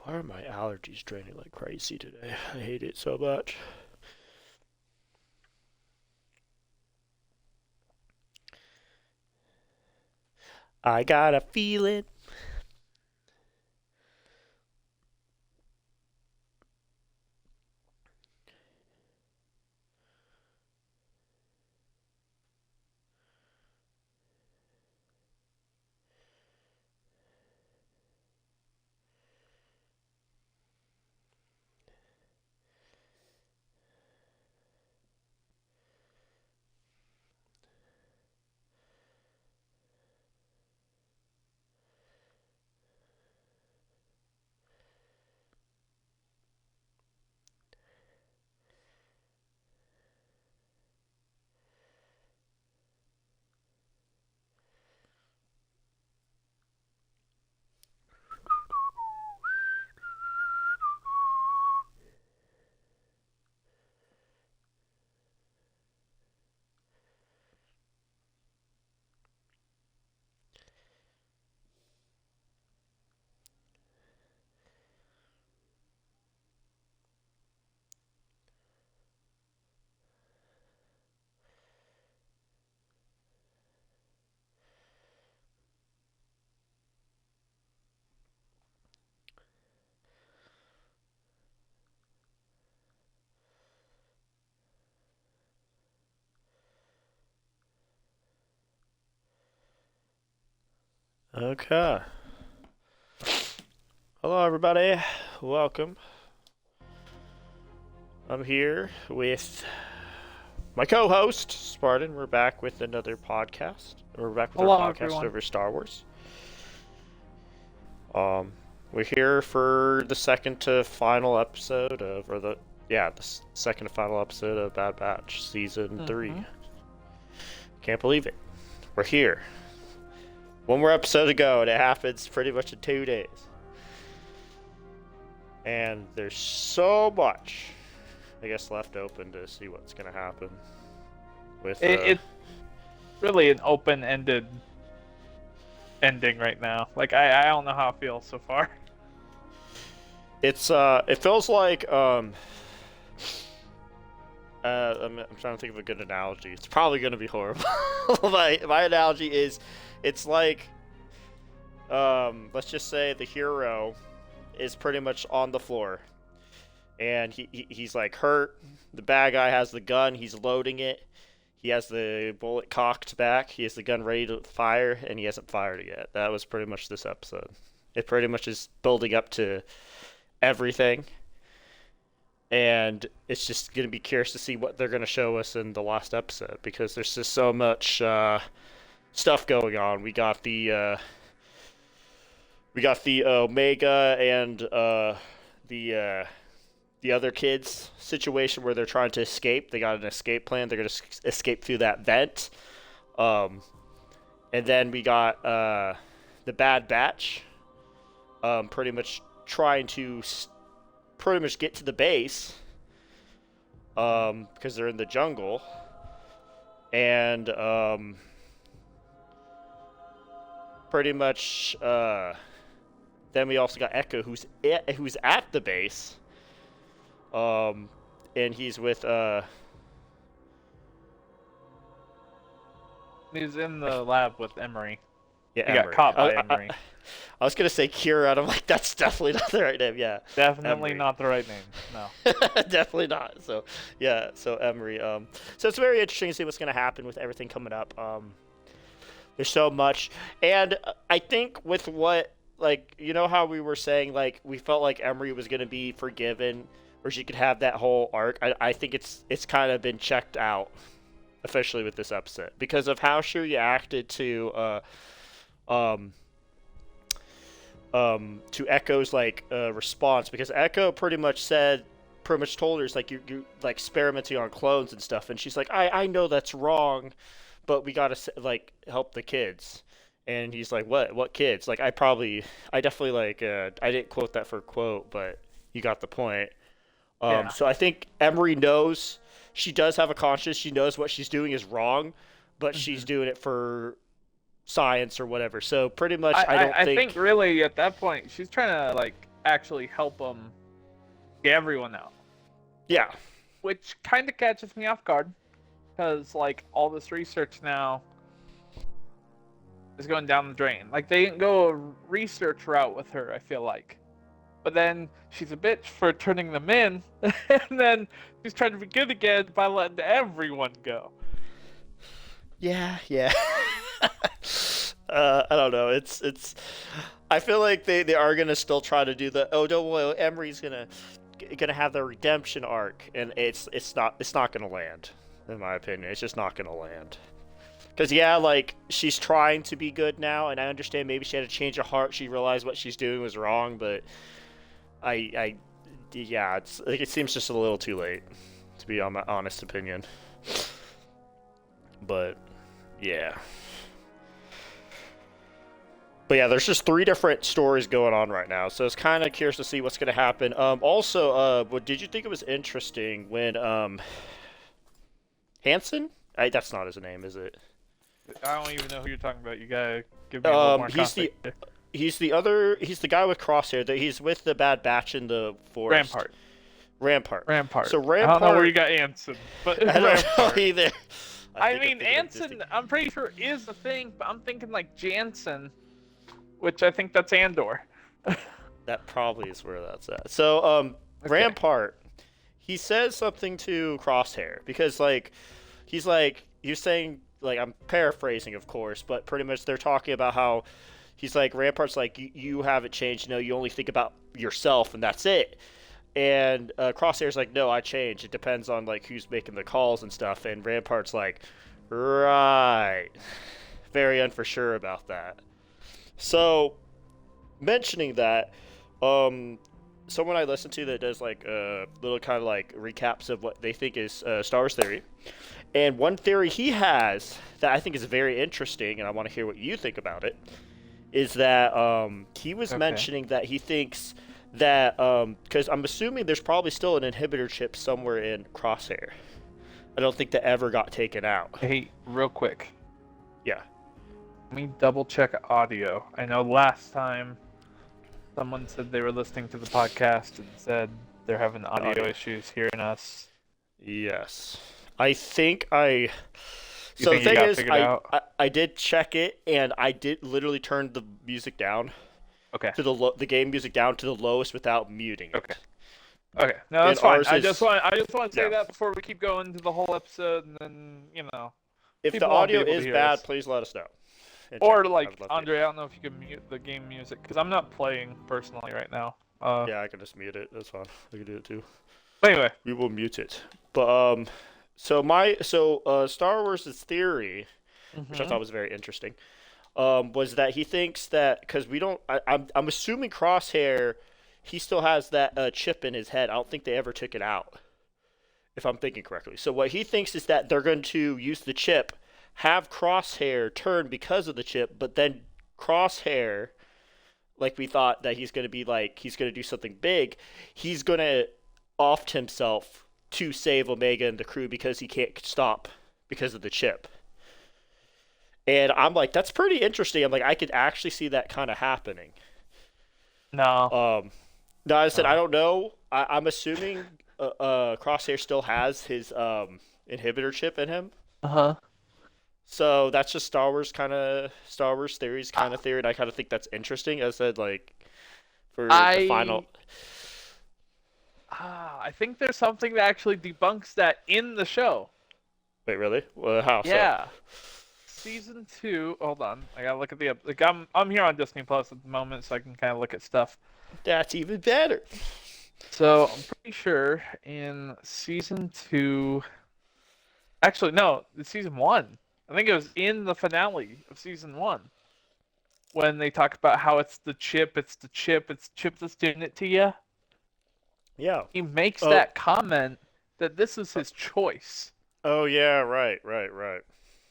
Why are my allergies draining like crazy today? I hate it so much. I got a feeling. Okay. Hello, everybody. Welcome. I'm here with my co-host, Spartan. We're back with another podcast. We're back with Hello, our podcast everyone. over Star Wars. We're here for the second to final episode of, the second to final episode of Bad Batch Season 3. Can't believe it. We're here. One more episode to go, and it happens pretty much in 2 days. And there's so much, I guess, left open to see what's going to happen. With It's really an open-ended ending right now. Like, I don't know how I feel so far. it feels like I'm trying to think of a good analogy. It's probably going to be horrible. my analogy is, it's like, let's just say the hero is pretty much on the floor, and he's like hurt. The bad guy has the gun. He's loading it. He has the bullet cocked back. He has the gun ready to fire, and he hasn't fired it yet. That was pretty much this episode. It pretty much is building up to everything, and it's just going to be curious to see what they're going to show us in the last episode, because there's just so much stuff going on. We got the Omega and the other kids situation where they're trying to escape. They got an escape plan. They're going to escape through that vent. And then we got the Bad Batch pretty much trying to pretty much get to the base because they're in the jungle. And pretty much then we also got Echo, who's at the base. And he's with He's in the lab with Emery. yeah, He got Emery. caught by Emery. I was gonna say Kira, and I'm like, that's definitely not the right name. Yeah, Definitely Emery. not the right name. No. Definitely not. So yeah, so Emery. So it's very interesting to see what's gonna happen with everything coming up. There's so much, and I think with what, like, you know how we were saying, like, we felt like Emery was gonna be forgiven, or she could have that whole arc. I think it's kind of been checked out officially with this episode because of how she reacted to Echo's like response, because Echo pretty much told her, it's like, you like experimenting on clones and stuff, and she's like, I know that's wrong, but we gotta like help the kids. And he's like, what kids? Like, I definitely, like, I didn't quote that for quote, but you got the point. Yeah. So I think Emery knows, she does have a conscience. She knows what she's doing is wrong, but she's doing it for science or whatever. So pretty much, I think really at that point she's trying to, like, actually help them get everyone out. Yeah. Which kind of catches me off guard, because like all this research now is going down the drain. Like they didn't go a research route with her, I feel like. But then she's a bitch for turning them in, and then she's trying to be good again by letting everyone go. Yeah. I don't know. It's. I feel like they are gonna still try to do the don't worry, Emery's gonna have the redemption arc, and it's not gonna land, in my opinion. It's just not gonna land. Because, yeah, like, she's trying to be good now, and I understand maybe she had a change of heart. She realized what she's doing was wrong, but yeah, it's like it seems just a little too late, to be on my honest opinion. But, yeah. But, yeah, there's just 3 different stories going on right now, so it's kind of curious to see what's going to happen. Also, did you think it was interesting when, Hansen? That's not his name, is it? I don't even know who you're talking about. You gotta give me a little more context. He's the guy with Crosshair. He's with the Bad Batch in the forest. Rampart. So Rampart. I don't know where you got Anson, but I don't know either. I mean, Anson, I'm pretty sure is the thing, but I'm thinking like Jansen, which I think that's Andor. That probably is where that's at. So, okay. Rampart, he says something to Crosshair because he's saying. Like, I'm paraphrasing, of course, but pretty much they're talking about how he's like, Rampart's like, you haven't changed, you only think about yourself, and that's it. And Crosshair's like, no, I changed. It depends on, like, who's making the calls and stuff. And Rampart's like, right. Very unforsure about that. So, mentioning that, someone I listen to that does, like, little kind of, like, recaps of what they think is Star Wars theory. And one theory he has that I think is very interesting, and I want to hear what you think about it, is that he was mentioning that he thinks that, because I'm assuming there's probably still an inhibitor chip somewhere in Crosshair. I don't think that ever got taken out. Hey, real quick. Yeah. Let me double check audio. I know last time someone said they were listening to the podcast and said they're having audio issues hearing us. Yes. I think I... So the thing is, I did check it, and I did literally turn the music down. Okay. To the game music down to the lowest without muting it. Okay. Okay. No, that's fine. I just want to say that before we keep going to the whole episode, and then, If the audio is bad, please let us know. Or, like, Andre, I don't know if you can mute the game music, because I'm not playing personally right now. Yeah, I can just mute it. That's fine. I can do it too. But anyway. We will mute it. But, Star Wars' theory, which I thought was very interesting, was that he thinks that, because I'm assuming Crosshair, he still has that chip in his head. I don't think they ever took it out, if I'm thinking correctly. So what he thinks is that they're going to use the chip, have Crosshair turn because of the chip, but then Crosshair, like we thought that he's going to be like, he's going to do something big, he's going to off himself to save Omega and the crew because he can't stop because of the chip. And I'm like, that's pretty interesting. I'm like, I could actually see that kind of happening. No. No, I said, I don't know. I'm assuming Crosshair still has his inhibitor chip in him. Uh-huh. So that's just Star Wars theories kind of theory, and I kind of think that's interesting. As I said, like, for the final... I think there's something that actually debunks that in the show. Wait, really? Well, how? Yeah. So? Season 2. Hold on, I gotta look at the. Like, I'm here on Disney Plus at the moment, so I can kind of look at stuff. That's even better. So I'm pretty sure in season 2. Actually, no, it's season 1. I think it was in the finale of season 1 when they talk about how it's the chip that's doing it to you. Yeah. He makes that comment that this is his choice. Oh, yeah, right.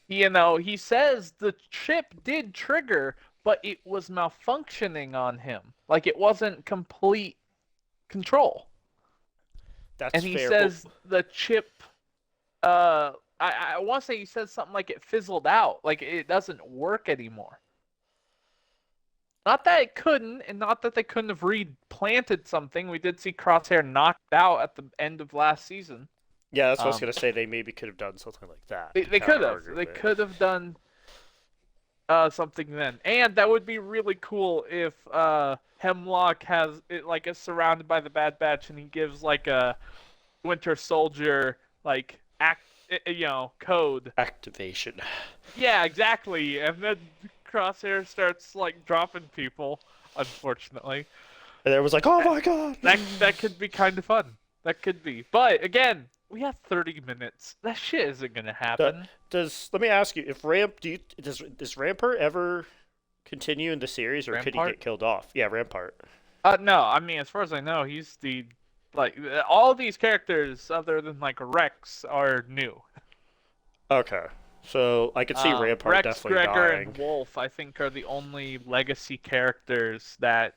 He says the chip did trigger, but it was malfunctioning on him. Like, it wasn't complete control. That's and he fair. Says the chip, I want to say he says something like it fizzled out, like it doesn't work anymore. Not that it couldn't, and not that they couldn't have replanted something. We did see Crosshair knocked out at the end of last season. Yeah, that's what I was gonna say. They maybe could have done something like that They, to they could counter have. argue They it. could have done something then. And that would be really cool if Hemlock has it like is surrounded by the Bad Batch and he gives like a Winter Soldier like code. Activation. Yeah, exactly. And then Crosshair starts like dropping people, unfortunately. And everyone's like, "Oh my god!" That could be kind of fun. That could be. But again, we have 30 minutes. That shit isn't gonna happen. Let me ask you, if does Rampart ever continue in the series, or could he Rampart? get killed off? Yeah, Rampart. No. I mean, as far as I know, he's the like all these characters other than like Rex are new. Okay, so I could see Rampart Rex, definitely Gregor, dying. and Wolf, I think, are the only legacy characters that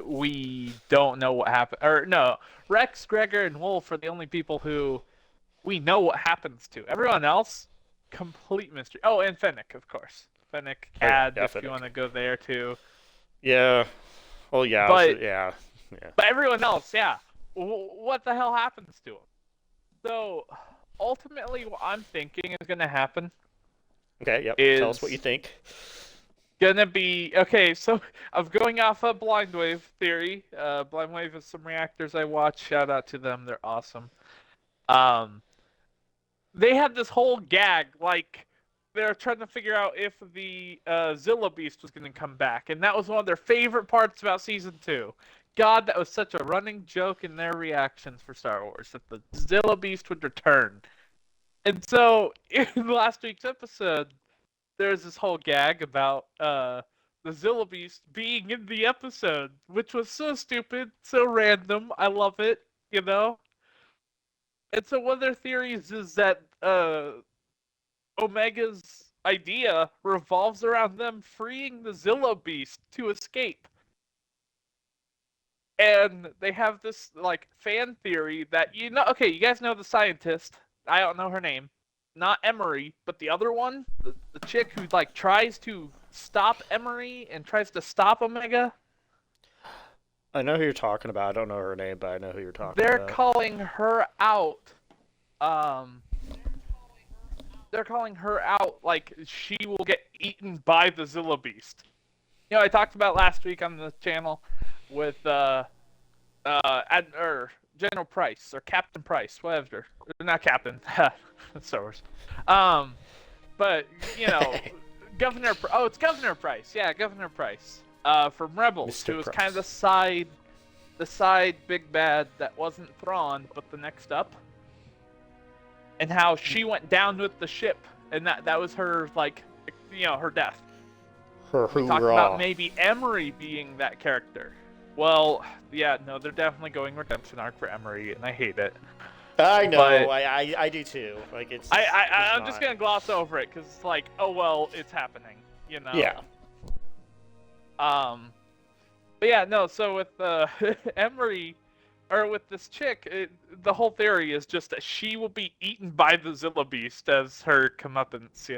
we don't know what happened. Or no, Rex, Gregor, and Wolf are the only people who we know what happens to. Everyone else, complete mystery. Oh, and Fennec, of course. Fennec, Cad, if Fennec. you want to go there too. Yeah. Well, yeah. But Yeah. but everyone else, yeah. What the hell happens to him? So ultimately, what I'm thinking is going to happen Okay. Yep. Tell us what you is think. gonna be okay. So I'm going off a Blind Wave theory. Blind Wave is some reactors I watch. Shout out to them, they're awesome. Um, they had this whole gag like they're trying to figure out if the Zilla Beast was gonna come back, and that was one of their favorite parts about season 2. God, that was such a running joke in their reactions for Star Wars that the Zilla Beast would return. And so in last week's episode, there's this whole gag about the Zilla Beast being in the episode, which was so stupid, so random. I love it, you know? And so one of their theories is that Omega's idea revolves around them freeing the Zilla Beast to escape. And they have this like fan theory that okay, you guys know the scientist. I don't know her name. Not Emery, but the other one, the chick who like tries to stop Emery and tries to stop Omega. I know who you're talking about. I don't know her name, but I know who you're talking They're about. calling her out. Um, they're calling her out like she will get eaten by the Zilla Beast. I talked about last week on the channel with General Price or Captain Price, whatever. Not Captain. That's Star Wars. But Governor. Oh, it's Governor Price. Yeah, Governor Price. From Rebels, Mr. who was Price. kind of the side big bad that wasn't Thrawn, but the next up. And how she went down with the ship, and that was her her death. Her We talked hoorah. about maybe Emery being that character. Well, yeah, no, they're definitely going redemption arc for Emery, and I hate it. I know. But I do too. Like I'm just gonna gloss over it because it's like, oh well, it's happening, Yeah. But yeah, no. So with Emery, or with this chick, the whole theory is just that she will be eaten by the Zilla Beast as her comeuppance,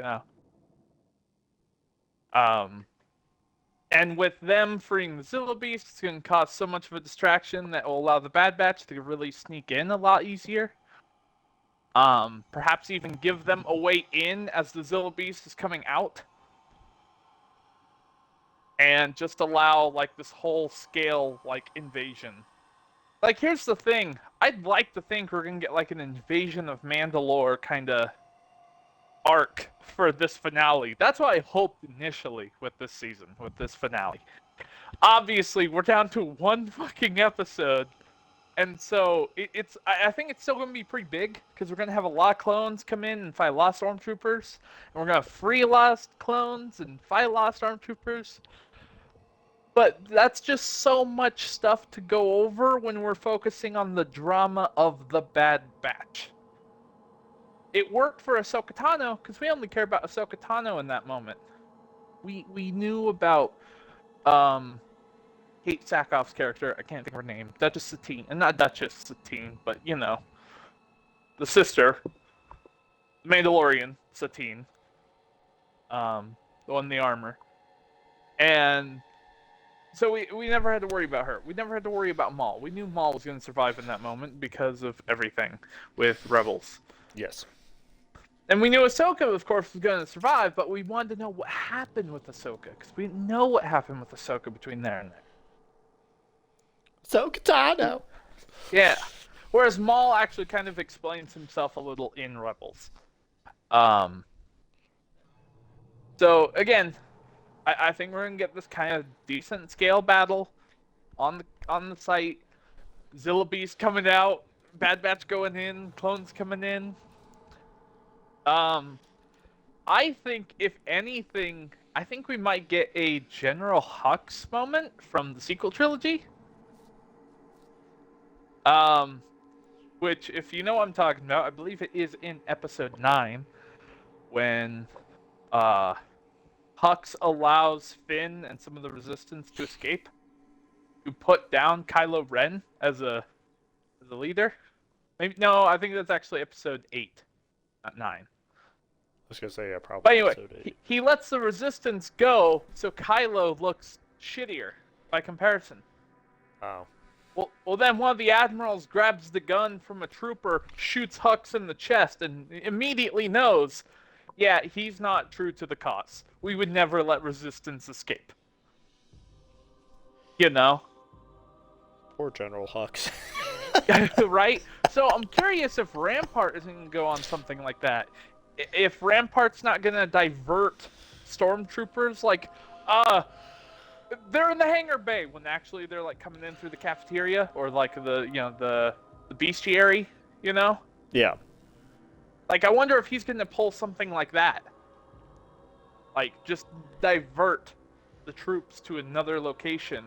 And with them freeing the Zilla Beast, it's going to cause so much of a distraction that will allow the Bad Batch to really sneak in a lot easier. Perhaps even give them a way in as the Zilla Beast is coming out. And just allow, like, this whole scale, like, invasion. Like, here's the thing. I'd like to think we're going to get, like, an invasion of Mandalore kind of arc for this finale. That's what I hoped initially with this season, with this finale. Obviously, we're down to one fucking episode, and so I think it's still going to be pretty big, because we're going to have a lot of clones come in and fight a lot of stormtroopers, and we're going to free a lot of clones and fight a lot of stormtroopers. But that's just so much stuff to go over when we're focusing on the drama of the Bad Batch. It worked for Ahsoka Tano because we only care about Ahsoka Tano in that moment. We knew about Kate Sackhoff's character. I can't think of her name. Duchess Satine, and not Duchess Satine, but the sister, Mandalorian Satine, the one in the armor. And so we never had to worry about her. We never had to worry about Maul. We knew Maul was going to survive in that moment because of everything with Rebels. Yes. And we knew Ahsoka, of course, was going to survive, but we wanted to know what happened with Ahsoka, because we didn't know what happened with Ahsoka between there and there. So Katano. Yeah. Whereas Maul actually kind of explains himself a little in Rebels. So again, I think we're gonna get this kind of decent scale battle on the site. Zilla Beast coming out, Bad Batch going in, clones coming in. I think if anything, I think we might get a General Hux moment from the sequel trilogy. Which, if you know what I'm talking about, I believe it is in Episode 9, when Hux allows Finn and some of the Resistance to escape, to put down Kylo Ren as a leader. Maybe no, I think that's actually Episode 8, not 9. I was gonna say, yeah, probably. But anyway, Episode 8. he lets the Resistance go, so Kylo looks shittier by comparison. Oh. Well, then one of the admirals grabs the gun from a trooper, shoots Hux in the chest, and immediately knows, yeah, he's not true to the cause. We would never let Resistance escape. You know? Poor General Hux. Right? So I'm curious if Rampart isn't going to go on something like that. If Rampart's not going to divert stormtroopers, like, they're in the hangar bay when actually they're like coming in through the cafeteria or like the bestiary, you know? Yeah. Like, I wonder if he's going to pull something like that. Like, just divert the troops to another location,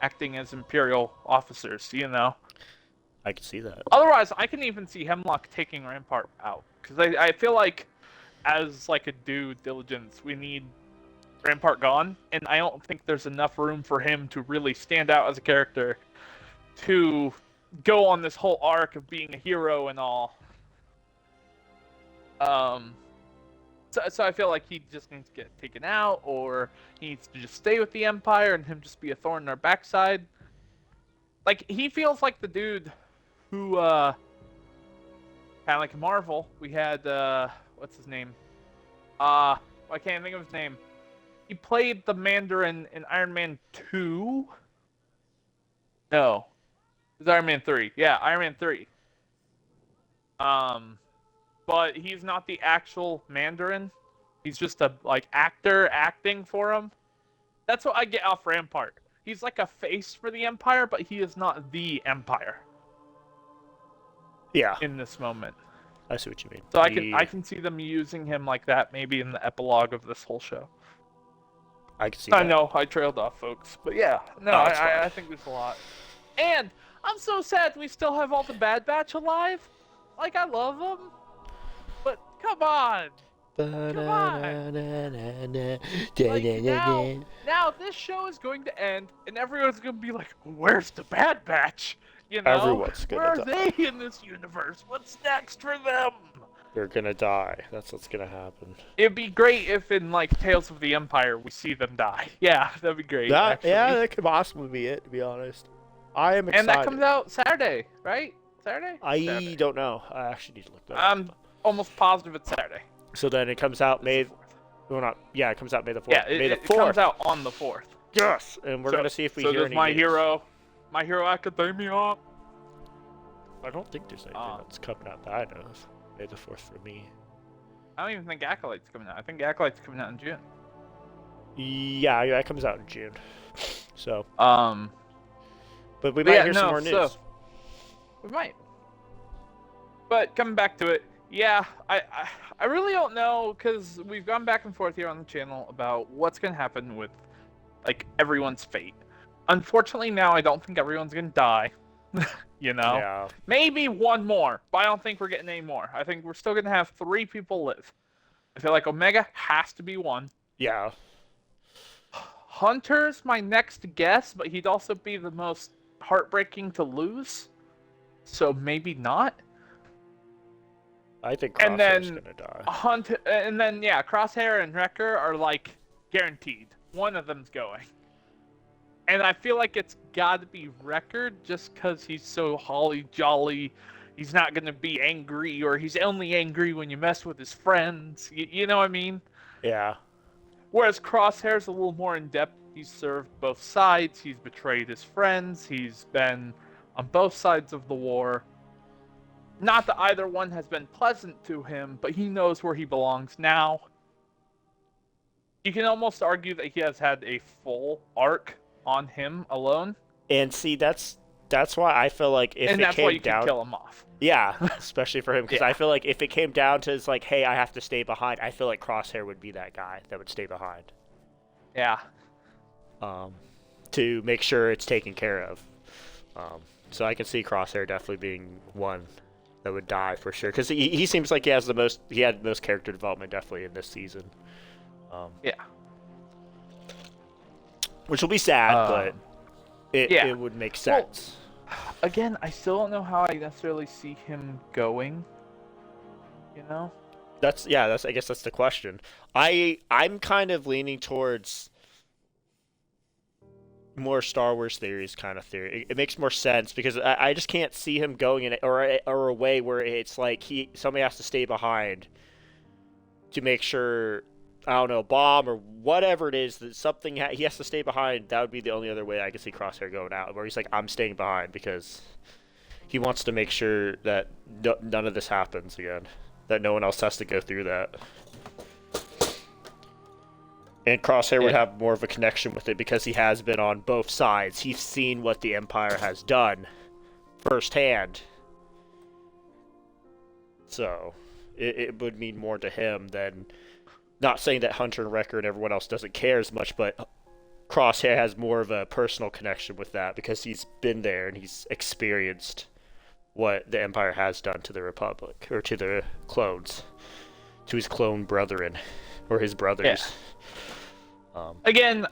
acting as Imperial officers, you know? I can see that. Otherwise, I can even see Hemlock taking Rampart out. Because I feel like, as like a due diligence, we need Rampart gone, and I don't think there's enough room for him to really stand out as a character to go on this whole arc of being a hero and all. So I feel like he just needs to get taken out, or he needs to just stay with the Empire and him just be a thorn in our backside. Like, he feels like the dude who, kind of like Marvel, we had, what's his name? I can't think of his name. He played the Mandarin in Iron Man 2? No. It was Iron Man 3. Yeah, Iron Man 3. But he's not the actual Mandarin. He's just a, like, actor acting for him. That's what I get off Rampart. He's like a face for the Empire, but he is not the Empire. Yeah. In this moment. I see what you mean. So I can see them using him like that maybe in the epilogue of this whole show. I can see that. I know, I trailed off, folks. But yeah, no, I think there's a lot. And I'm so sad we still have all the Bad Batch alive. Like, I love them. But come on. Come on. Like, now this show is going to end, and everyone's going to be like, where's the Bad Batch? You know? Everyone's gonna Where are die. they in this universe? What's next for them? They're gonna die. That's what's gonna happen. It'd be great if in, like, Tales of the Empire, we see them die. Yeah, that'd be great, actually. Yeah, that could possibly be it, to be honest. I am excited. And that comes out Saturday, right? Saturday? I don't know. I actually need to look that up. I'm almost positive it's Saturday. So then it comes out May... Well, not... Yeah, it comes out May the 4th. Yeah, May the it 4th. comes out on the 4th. Yes! And we're gonna see if we so hear there's any My news. Hero Academia. I don't think there's anything that's coming out that I know of. May the 4th for me. I don't even think Acolyte's coming out. I think Acolyte's coming out in June. Yeah, it comes out in June. So... But we might hear some more news. So, we might. But coming back to it, yeah, I really don't know, because we've gone back and forth here on the channel about what's going to happen with, like, everyone's fate. Unfortunately, now I don't think everyone's going to die. You know? Yeah. Maybe one more, but I don't think we're getting any more. I think we're still going to have 3 people live. I feel like Omega has to be one. Yeah. Hunter's my next guess, but he'd also be the most heartbreaking to lose. So maybe not. I think And Crosshair's then gonna die. Crosshair and Wrecker are like guaranteed. one of them's going. And I feel like it's got to be Record just because he's so holly jolly. He's not going to be angry, or he's only angry when you mess with his friends. You know what I mean? Yeah. Whereas Crosshair's a little more in-depth. He's served both sides. He's betrayed his friends. He's been on both sides of the war. Not that either one has been pleasant to him, but he knows where he belongs now. You can almost argue that he has had a full arc on him alone. And see, that's why I feel like if and it that's came why you down, can kill him off. yeah, especially for him, because Yeah. I feel like if it came down to it's like, hey, I have to stay behind, I feel like Crosshair would be that guy that would stay behind, Yeah. to make sure it's taken care of. So I can see Crosshair definitely being one that would die for sure, because he seems like he had the most character development definitely in this season. Yeah. Which will be sad, but it would make sense. Well, again, I still don't know how I necessarily see him going. You know? I guess that's the question. I'm kind of leaning towards more Star Wars theories kind of theory. It makes more sense because I just can't see him going in or a way where it's like somebody has to stay behind to make sure, I don't know, bomb or whatever it is, that something he has to stay behind. That would be the only other way I could see Crosshair going out, where he's like, I'm staying behind because he wants to make sure that none of this happens again, that no one else has to go through that. And Crosshair would have more of a connection with it because he has been on both sides. He's seen what the Empire has done firsthand. So it would mean more to him than, not saying that Hunter and Wrecker and everyone else doesn't care as much, but Crosshair has more of a personal connection with that because he's been there and he's experienced what the Empire has done to the Republic, or to the clones, to his clone brethren, or his brothers. Yeah. Again,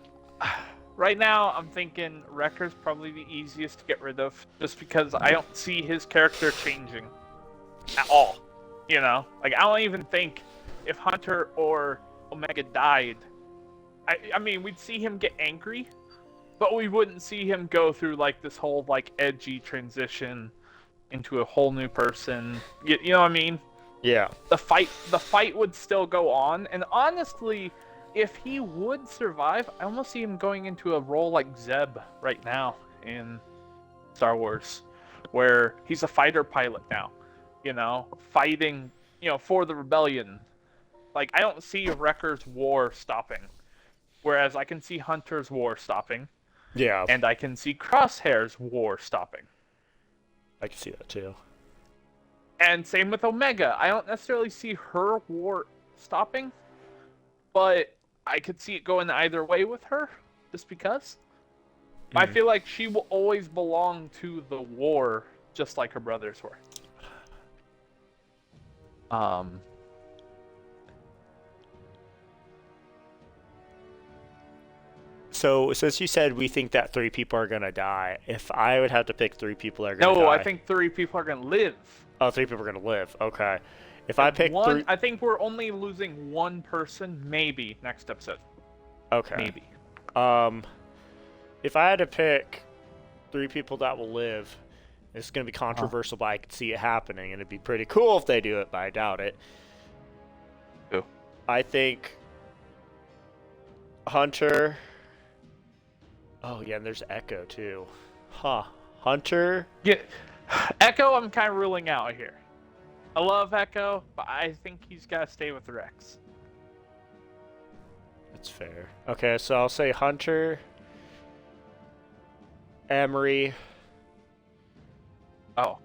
right now I'm thinking Wrecker's probably the easiest to get rid of, just because I don't see his character changing at all. You know, like I don't even think if Hunter or Omega died, I mean we'd see him get angry, but we wouldn't see him go through like this whole like edgy transition into a whole new person. You know what I mean? Yeah. The fight would still go on, and honestly, if he would survive, I almost see him going into a role like Zeb right now in Star Wars, where he's a fighter pilot now, you know, fighting, you know, for the rebellion. Like, I don't see Wrecker's war stopping, whereas I can see Hunter's war stopping. Yeah. And I can see Crosshair's war stopping. I can see that too. And same with Omega. I don't necessarily see her war stopping, but I could see it going either way with her, just because. I feel like she will always belong to the war, just like her brothers were. So, since you said we think that 3 people are gonna die, if I would have to pick 3 people that are gonna die... No, I think 3 people are gonna live. Oh, 3 people are gonna live. Okay. If I pick one, 3... I think we're only losing 1 person, maybe, next episode. Okay. Maybe. If I had to pick 3 people that will live, it's gonna be controversial, but I could see it happening, and it'd be pretty cool if they do it, but I doubt it. Who? I think Hunter... Oh, yeah, and there's Echo, too. Huh. Hunter... Yeah. Echo, I'm kind of ruling out here. I love Echo, but I think he's got to stay with Rex. That's fair. Okay, so I'll say Hunter, Emery... Oh.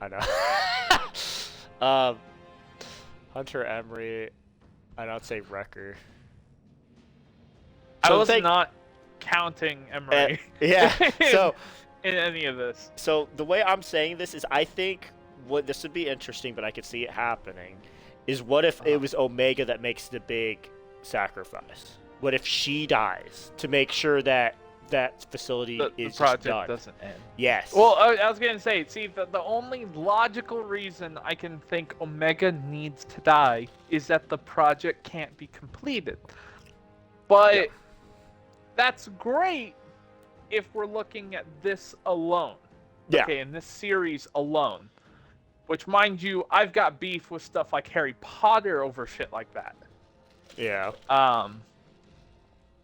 I know. Hunter, Emery... I don't say Wrecker. I was not counting Emery. Yeah, so... in any of this. So the way I'm saying this is, I think what this would be interesting, but I could see it happening, is what if it was Omega that makes the big sacrifice? What if she dies to make sure that that facility is the project done? Doesn't end. Yes. Well, I was gonna say, see, the only logical reason I can think Omega needs to die is that the project can't be completed. But that's great if we're looking at this alone. Yeah. Okay, in this series alone. Which, mind you, I've got beef with stuff like Harry Potter over shit like that. Yeah.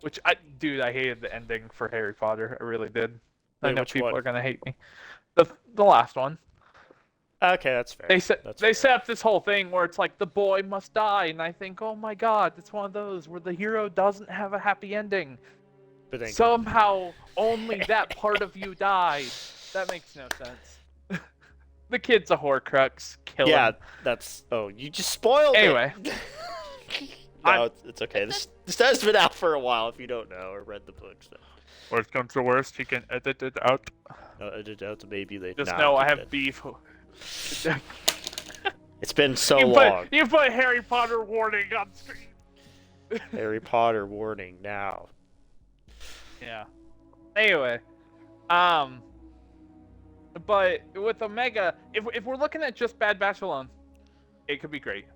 Which, dude, I hated the ending for Harry Potter. I really did. I Wait, know which people one? are gonna hate me. The last one. Okay, that's fair. They set That's fair. set up this whole thing where it's like the boy must die, and I think, oh my god, it's one of those where the hero doesn't have a happy ending. But then Somehow, only that part of you died. That makes no sense. The kid's a Horcrux. Kill him. that's. Oh, you just spoiled Anyway. it. No, it's okay. This has been out for a while. If you don't know or read the books, then. Worst comes to worst, you can edit it out. Edit out maybe they. Just know I have beef. It's been so long. You put Harry Potter warning on screen. Harry Potter warning now. Yeah. Anyway, but with Omega, if we're looking at just Bad Batch alone, it could be great.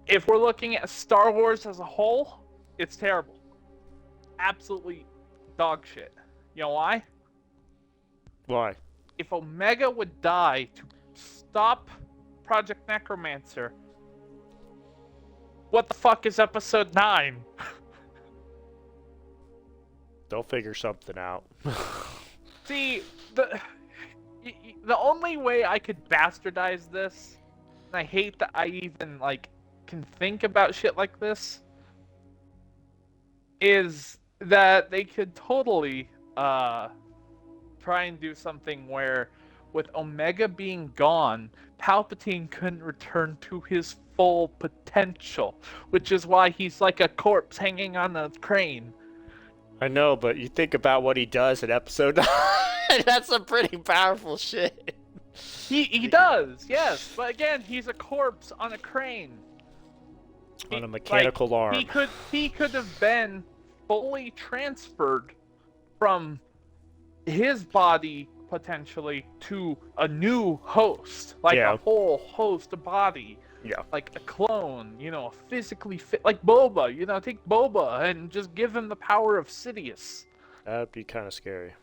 If we're looking at Star Wars as a whole, it's terrible. Absolutely dog shit. You know why? Why? If Omega would die to stop Project Necromancer, what the fuck is Episode 9? They'll figure something out. See, the only way I could bastardize this, and I hate that I even, can think about shit like this, is that they could totally, try and do something where, with Omega being gone, Palpatine couldn't return to his full potential, which is why he's like a corpse hanging on a crane. I know, but you think about what he does in Episode 9. That's some pretty powerful shit. He does, yes, but again, he's a corpse on a crane. On a mechanical arm. He could have been fully transferred from his body potentially to a new host, a whole host body. Yeah. Like a clone, physically fit, like Boba. Take Boba and just give him the power of Sidious. That'd be kind of scary.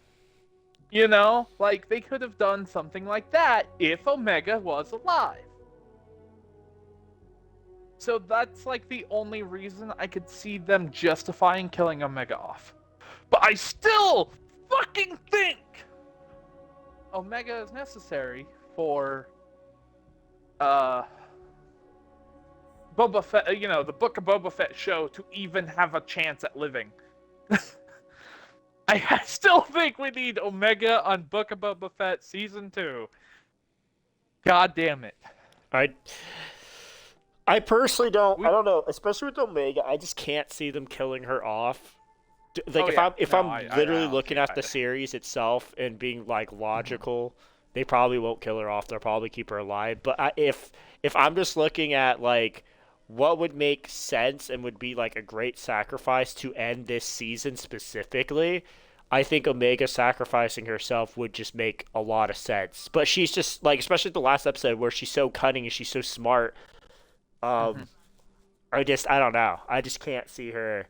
They could have done something like that if Omega was alive. So that's the only reason I could see them justifying killing Omega off. But I still fucking think Omega is necessary for Boba Fett, the Book of Boba Fett show to even have a chance at living. I still think we need Omega on Book of Boba Fett Season 2. God damn it. I personally don't. I don't know, especially with Omega. I just can't see them killing her off. If I'm literally looking at the series itself and being logical, they probably won't kill her off. They'll probably keep her alive. But if I'm just looking at what would make sense and would be a great sacrifice to end this season specifically, I think Omega sacrificing herself would just make a lot of sense. But she's just especially the last episode where she's so cunning and she's so smart. I don't know. I just can't see her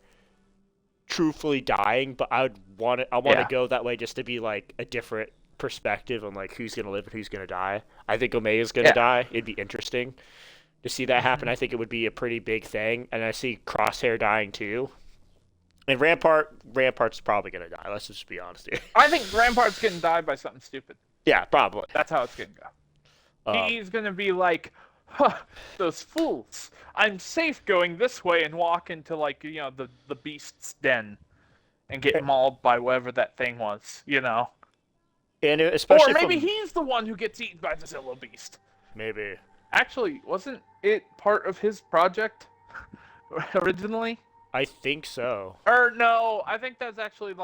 truthfully dying, but I want to go that way just to be a different perspective on who's gonna live and who's gonna die. I think Omega's gonna die. It'd be interesting to see that happen. I think it would be a pretty big thing, and I see Crosshair dying too. And Rampart's probably gonna die. Let's just be honest here. I think Rampart's gonna die by something stupid. Yeah, probably. That's how it's gonna go. He's gonna be like, huh, those fools. I'm safe going this way and walk into the beast's den and get mauled by whatever that thing was, And especially or maybe he's the one who gets eaten by the Zillo beast. Maybe. Actually, wasn't it part of his project originally? I think so. Or no, I think that's actually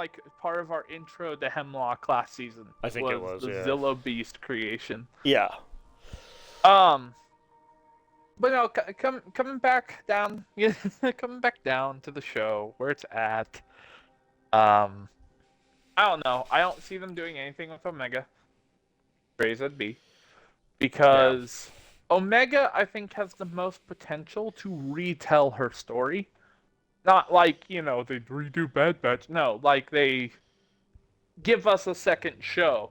part of our intro to Hemlock last season. I think it was, the yeah. Zillo beast creation. Yeah. But no, coming back down, coming back down to the show where it's at. I don't know. I don't see them doing anything with Omega. Raise that be, because Omega, I think, has the most potential to retell her story, Not like, they redo Bad Batch. No, like they give us a second show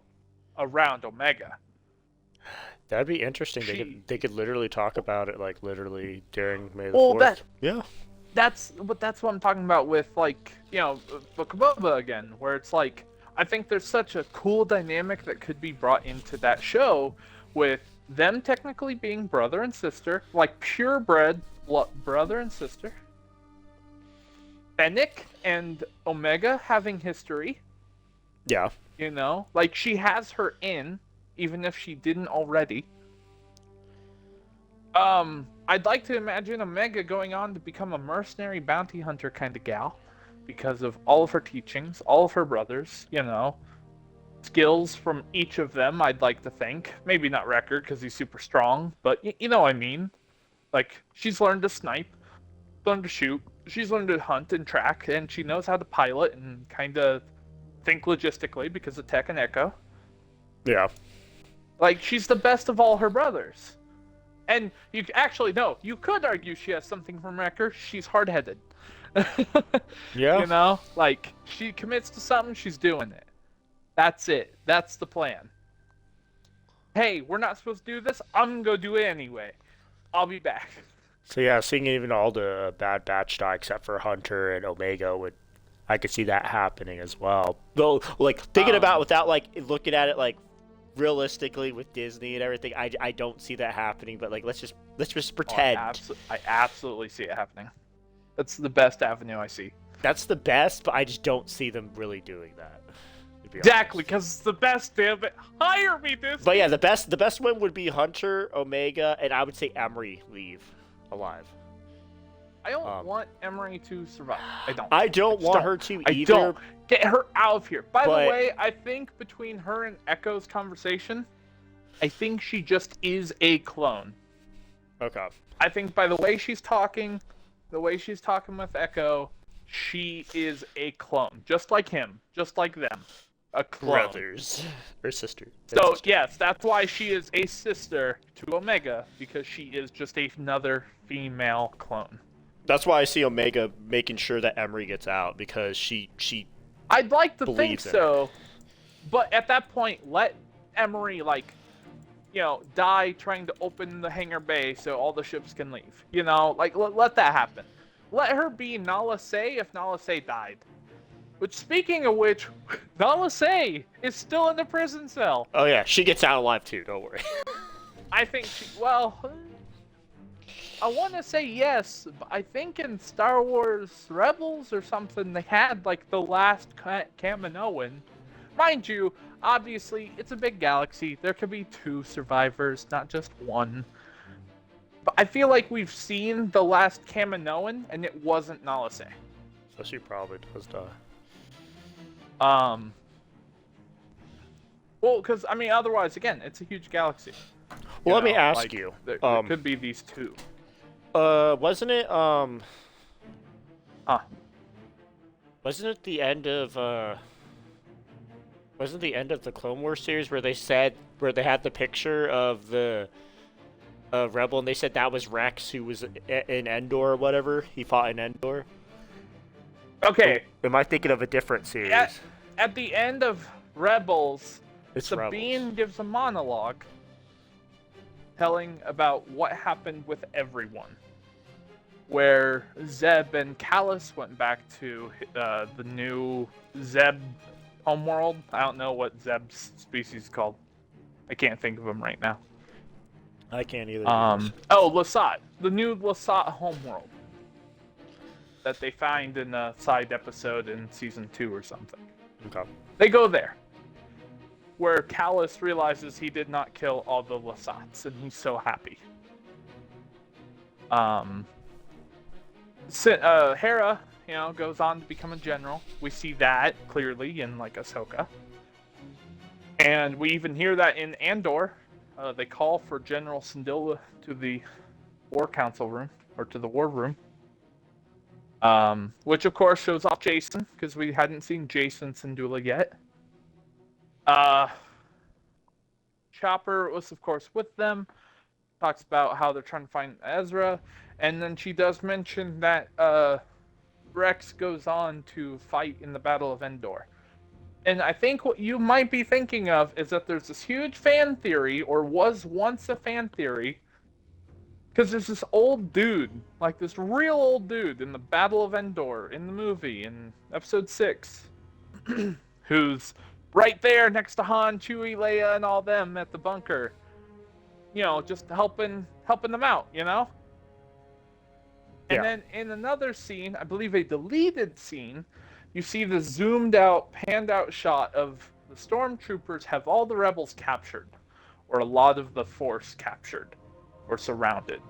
around Omega. That'd be interesting. She, They could literally talk about it like literally during May the well, 4th. Yeah. that's what I'm talking about with like, Book of Boba again, where it's like I think there's such a cool dynamic that could be brought into that show with them technically being brother and sister, like purebred brother and sister. Fennec and Omega having history. Yeah. Like she has her in, even if she didn't already. I'd like to imagine Omega going on to become a mercenary bounty hunter kind of gal because of all of her teachings, all of her brothers, skills from each of them, I'd like to think. Maybe not Wrecker because he's super strong, but you know what I mean. Like, she's learned to snipe, learned to shoot, she's learned to hunt and track, and she knows how to pilot and kind of think logistically because of Tech and Echo. Yeah. Like, she's the best of all her brothers. And you you could argue she has something from Wrecker. She's hard-headed. Yeah. Like, she commits to something, she's doing it. That's it. That's the plan. Hey, we're not supposed to do this. I'm gonna go do it anyway. I'll be back. So yeah, seeing even all the Bad Batch die except for Hunter and Omega I could see that happening as well. Though, like thinking about without like looking at it like realistically with Disney and everything, I don't see that happening. But like let's just pretend. I absolutely see it happening. That's the best avenue I see. That's the best, but I just don't see them really doing that. Exactly, because it's the best, damn it. Hire me, Disney. But yeah, the best one would be Hunter, Omega, and I would say Emery leave alive. I don't want Emery to survive. I don't want her to either. I don't. Get her out of here. By the way, I think between her and Echo's conversation, I think she just is a clone. Okay. I think by the way she's talking with Echo, she is a clone. Just like him. Just like them. A clone. Brothers. Or sister. So, yes, that's why she is a sister to Omega, because she is just another female clone. That's why I see Omega making sure that Emery gets out, because she I'd like to think so, but at that point, let Emery, die trying to open the hangar bay so all the ships can leave. Let that happen. Let her be Nala Se if Nala Se died. Which, speaking of which, Nala Se is still in the prison cell. Oh yeah, she gets out alive too, don't worry. I think I want to say yes, but I think in Star Wars Rebels or something, they had, the last Kaminoan. Mind you, obviously, it's a big galaxy. There could be 2 survivors, not just 1. But I feel like we've seen the last Kaminoan, and it wasn't Nala Se. So she probably does die. Well, because, otherwise, again, it's a huge galaxy. Well, let me ask you. There could be these 2. Wasn't it, Wasn't it the end of, Wasn't the end of the Clone Wars series where they had the picture of the Rebel, and they said that was Rex, who was in Endor or whatever? He fought in Endor? Okay. Or am I thinking of a different series? At the end of Rebels, Sabine Rebels gives a monologue telling about what happened with everyone. Where Zeb and Callus went back to the new Zeb homeworld. I don't know what Zeb's species is called. I can't think of him right now. I can't either. Lasat. The new Lasat homeworld. That they find in a side episode in season 2 or something. Okay. They go there. Where Callus realizes he did not kill all the Lasats, and he's so happy. Hera, goes on to become a general. We see that clearly in Ahsoka. And we even hear that in Andor. They call for General Syndulla to the War Council room, or to the War Room. Which of course shows off Jason, because we hadn't seen Jason Syndulla yet. Chopper was of course with them. Talks about how they're trying to find Ezra. And then she does mention that Rex goes on to fight in the Battle of Endor. And I think what you might be thinking of is that there's this huge fan theory, or was once a fan theory, because there's this old dude, like this real old dude in the Battle of Endor in the movie in Episode 6, who's right there next to Han, Chewie, Leia, and all them at the bunker. You know, just helping them out, you know? And then in another scene, I believe a deleted scene, you see the zoomed out, panned out shot of the stormtroopers have all the rebels captured, or a lot of the force captured, or surrounded.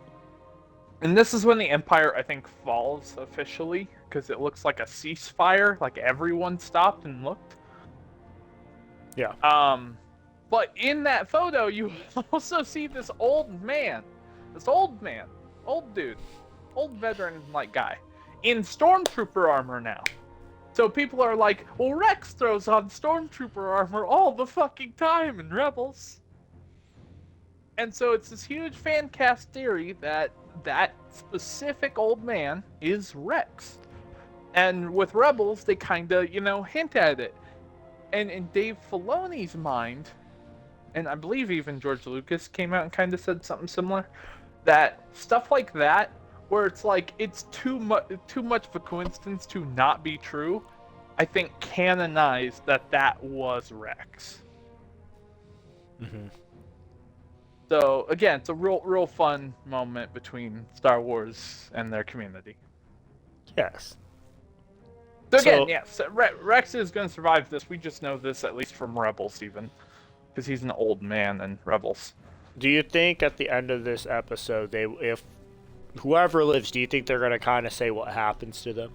And this is when the Empire, I think, falls officially, because it looks like a ceasefire, like everyone stopped and looked. Yeah. But in that photo, you also see this old dude, old veteran-like guy, in stormtrooper armor now. So people are like, well, Rex throws on stormtrooper armor all the fucking time in Rebels. And so it's this huge fan cast theory that that specific old man is Rex. And with Rebels, they kind of, hint at it. And in Dave Filoni's mind, and I believe even George Lucas came out and kind of said something similar, that stuff like that, where it's like it's too much of a coincidence to not be true, I think canonized that was Rex. Mm-hmm. So again, it's a real fun moment between Star Wars and their community. Yes. So again, yes, Rex is going to survive this. We just know this at least from Rebels, even because he's an old man in Rebels. Do you think at the end of this episode, if whoever lives, do you think they're going to kind of say what happens to them?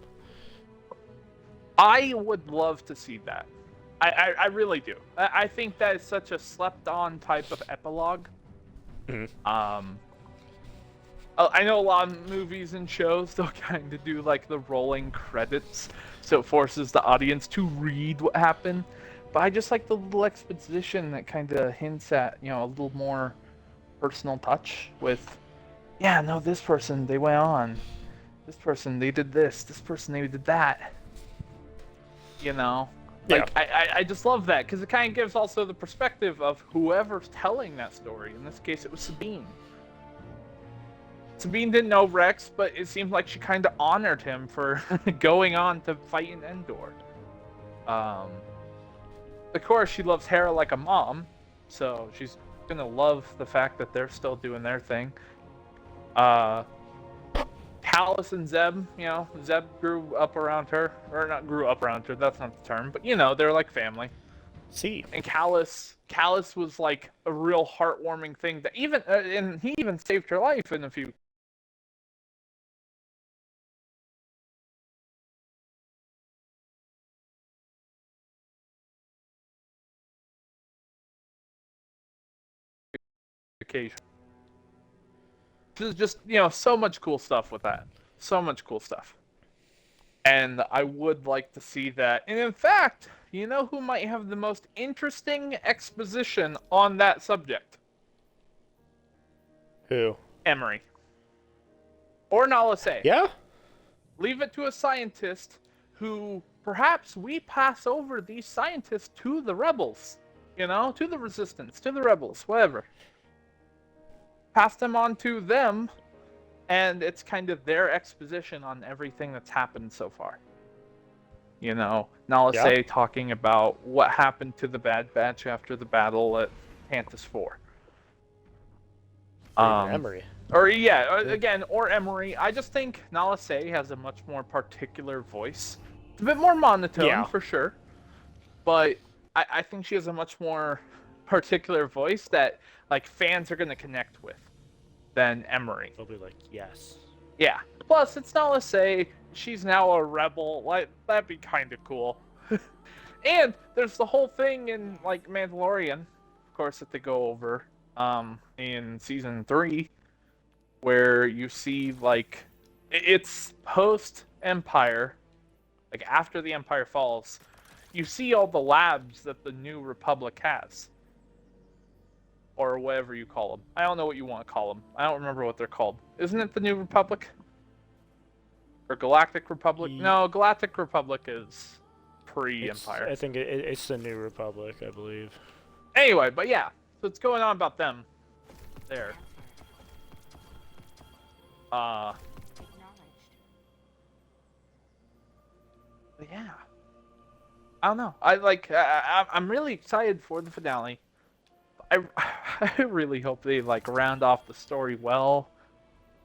I would love to see that. I really do. I think that is such a slept-on type of epilogue. Mm-hmm. I know a lot of movies and shows, they'll kind of do like the rolling credits, so it forces the audience to read what happened. But I just like the little exposition that kind of hints at, a little more personal touch with, this person, they went on. This person, they did this. This person, they did that. Like, I just love that, because it kind of gives also the perspective of whoever's telling that story. In this case, it was Sabine. Sabine didn't know Rex, but it seemed like she kind of honored him for going on to fight in Endor. Of course, she loves Hera like a mom, so she's gonna love the fact that they're still doing their thing. Callus and Zeb, Zeb grew up around her, or not grew up around her, that's not the term, but they're like family. See. And Callus was like a real heartwarming thing that even, and he even saved her life in a few. Occasion. There's just, so much cool stuff with that. So much cool stuff. And I would like to see that. And in fact, you know who might have the most interesting exposition on that subject? Who? Emery. Or Nala Se. Yeah? Leave it to a scientist who perhaps we pass over these scientists to the rebels. To the resistance, to the rebels, whatever. Pass them on to them, and it's kind of their exposition on everything that's happened so far. Nala Se talking about what happened to the Bad Batch after the battle at Tantus 4. Emery. Or Emery. I just think Nala Se has a much more particular voice. It's a bit more monotone, for sure. But I think she has a much more particular voice that fans are going to connect with than Emery. They'll be like, yes. Yeah. Plus, it's Nala Se. She's now a rebel. That'd be kind of cool. And there's the whole thing in Mandalorian, of course, that they go over in season 3, where you see it's post Empire, after the Empire falls. You see all the labs that the New Republic has. Or whatever you call them. I don't know what you want to call them. I don't remember what they're called. Isn't it the New Republic? Or Galactic Republic? Ye- No, Galactic Republic is pre-Empire. I think it's the New Republic, I believe. Anyway, but yeah, so what's going on about them there? But yeah, I don't know. I'm really excited for the finale. I really hope they like round off the story well,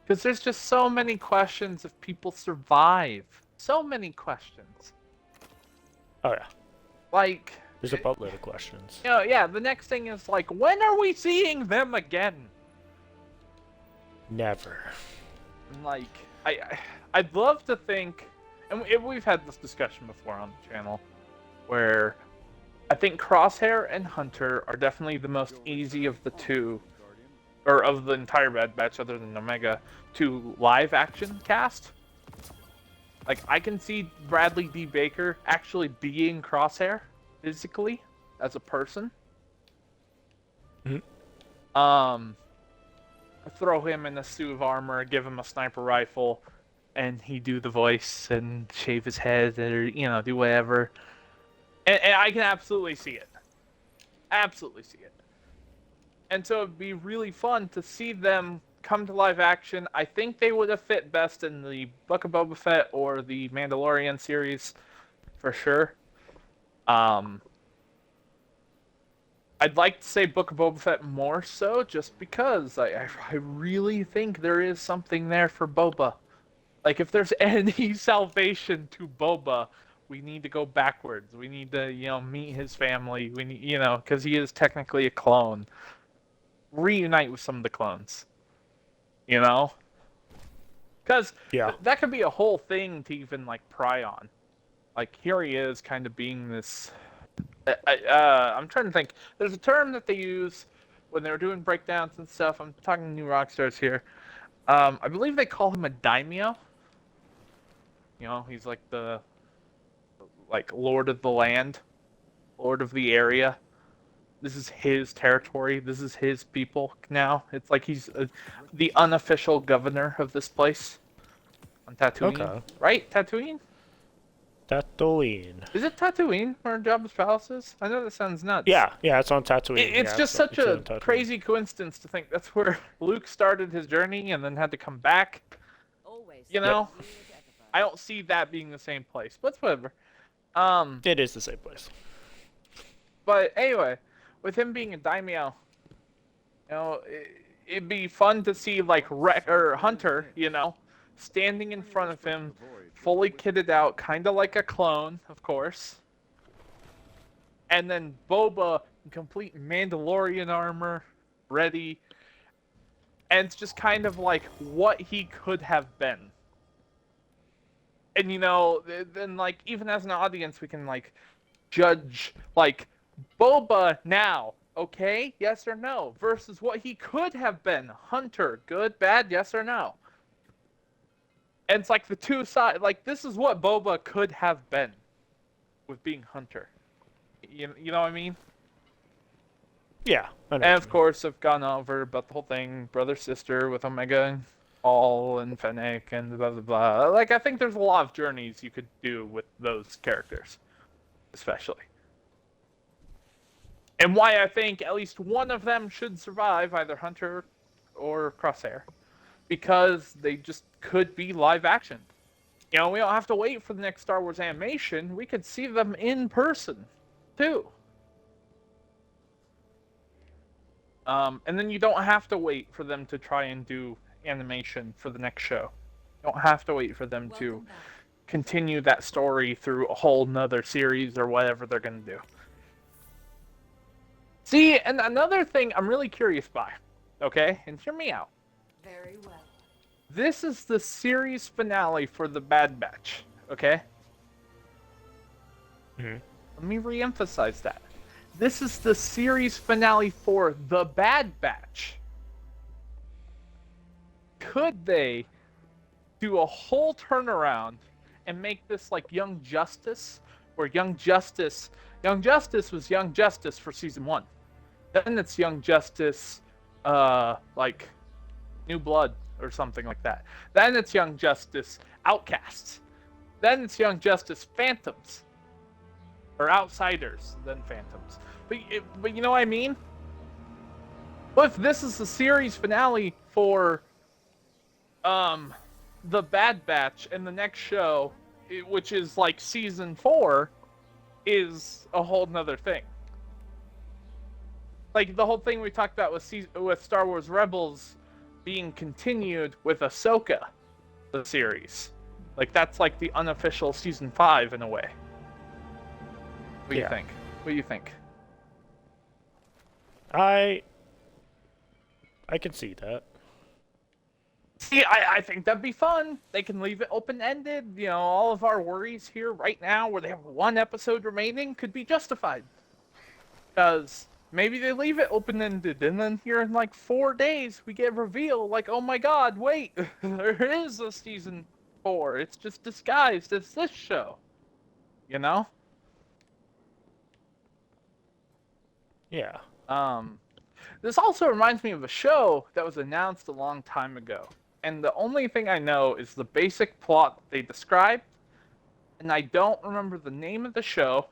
because there's just so many questions if people survive. So many questions. Oh yeah, Like, there's a boatload of questions. you know, yeah. The next thing is like, when are we seeing them again? Never. Like, I'd love to think, and we've had this discussion before on the channel, where I think Crosshair and Hunter are definitely the most easy of the two, or of the entire Bad Batch, other than Omega, to live action cast. Like, I can see Bradley D. Baker actually being Crosshair physically as a person. Throw him in a suit of armor, give him a sniper rifle, and he do the voice and shave his head, or do whatever. And I can absolutely see it. Absolutely see it. And so it'd be really fun to see them come to live action. I think they would have fit best in the Book of Boba Fett or the Mandalorian series, for sure. I'd like to say Book of Boba Fett more so, just because I really think there is something there for Boba. Like, if there's any salvation to Boba, we need to go backwards. We need to, meet his family. We need, because he is technically a clone. Reunite with some of the clones. Because Yeah. that could be a whole thing to even, like, pry on. Like, here he is kind of being this... I'm trying to think. There's a term that they use when they're doing breakdowns and stuff. I'm talking New Rockstars here. I believe they call him a daimyo. He's like the lord of the land, lord of the area. This is his territory. This is his people now. It's like he's the unofficial governor of this place on Tatooine. Okay. Right? Tatooine? Tatooine. Is it Tatooine where Jabba's palace is? I know that sounds nuts. Yeah, it's on Tatooine. It's yeah, just such a on Tatooine. crazy coincidence to think that's where Luke started his journey and then had to come back. I don't see that being the same place, but whatever. It is the same place. But anyway, with him being a daimyo, it'd be fun to see like Hunter, standing in front of him, fully kitted out, kind of like a clone, of course. And then Boba in complete Mandalorian armor, ready. And it's just kind of like what he could have been. And then like even as an audience we can like judge like Boba now, okay? Yes or no? Versus what he could have been. Hunter, good, bad, yes or no? And it's like the two sides, like this is what Boba could have been with being Hunter. You know what I mean? Yeah. I know And of course I've gone over about the whole thing, brother-sister with Omega and Paul and Fennec and blah blah blah. Like I think there's a lot of journeys you could do with those characters. Especially. And why I think at least one of them should survive, either Hunter or Crosshair. Because they just could be live action. We don't have to wait for the next Star Wars animation. We could see them in person, too. And then you don't have to wait for them to try and do animation for the next show. You don't have to wait for them to continue that story through a whole nother series or whatever they're going to do. See, and another thing I'm really curious by, okay? And hear me out. Very well. This is the series finale for the Bad Batch, okay? Mhm. Let me re-emphasize that. This is the series finale for the Bad Batch. Could they do a whole turnaround and make this like Young Justice, where Young Justice was Young Justice for season 1. Then it's Young Justice, like New Blood or something like that. Then it's Young Justice outcasts. Then it's Young Justice Phantoms. Or Outsiders, then Phantoms. But you know what I mean? What if this is the series finale for the Bad Batch, and the next show, which is like season 4, is a whole nother thing. Like the whole thing we talked about with Star Wars Rebels being continued with Ahsoka, the series. Like that's like the unofficial season 5 in a way. What do you think? What do you think? I can see that. See, I think that'd be fun. They can leave it open-ended. You know, all of our worries here right now, where they have one episode remaining, could be justified. Because maybe they leave it open-ended, and then here in like 4 days, we get a reveal, like, oh my god, wait, there is a season 4. It's just disguised as this show. You know? Yeah. This also reminds me of a show that was announced a long time ago. And the only thing I know is the basic plot they described, and I don't remember the name of the show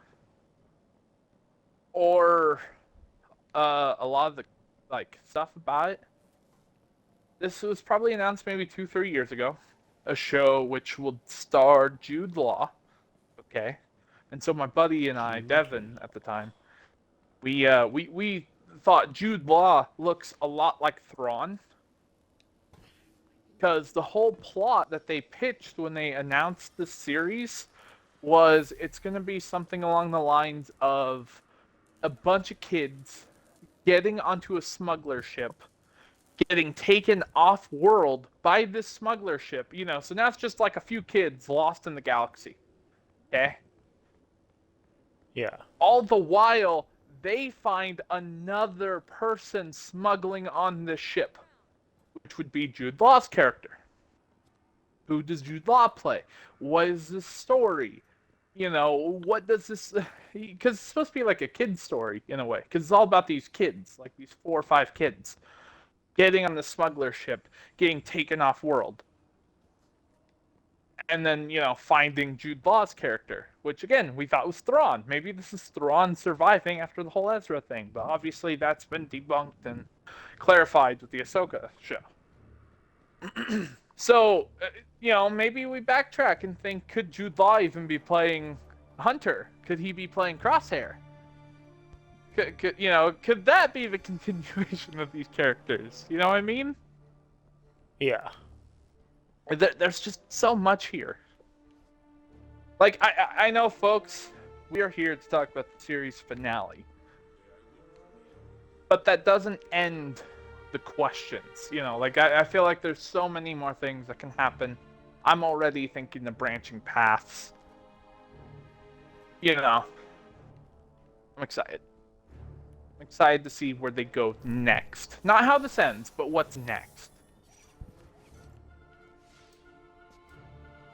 or a lot of the like stuff about it. This was probably announced maybe 2-3 years ago. A show which would star Jude Law. Okay. And so my buddy and I, Devin, at the time, we thought Jude Law looks a lot like Thrawn. Because the whole plot that they pitched when they announced the series was it's going to be something along the lines of a bunch of kids getting onto a smuggler ship, getting taken off-world by this smuggler ship. You know, so now it's just like a few kids lost in the galaxy. Okay? Yeah. All the while, they find another person smuggling on this ship, which would be Jude Law's character. Who does Jude Law play? What is the story? You know, what does this... Because it's supposed to be like a kid's story, in a way. Because it's all about these kids, like these 4 or 5 kids, getting on the smuggler ship, getting taken off-world. And then, you know, finding Jude Law's character, which, again, we thought was Thrawn. Maybe this is Thrawn surviving after the whole Ezra thing, but obviously that's been debunked and clarified with the Ahsoka show. So, you know, maybe we backtrack and think, could Jude Law even be playing Hunter? Could he be playing Crosshair? Could that be the continuation of these characters? You know what I mean? Yeah. There's just so much here. Like, I know, folks, we are here to talk about the series finale. But that doesn't end the questions. You know, like, I feel like there's so many more things that can happen. I'm already thinking of branching paths. You know. I'm excited. I'm excited to see where they go next. Not how this ends, but what's next.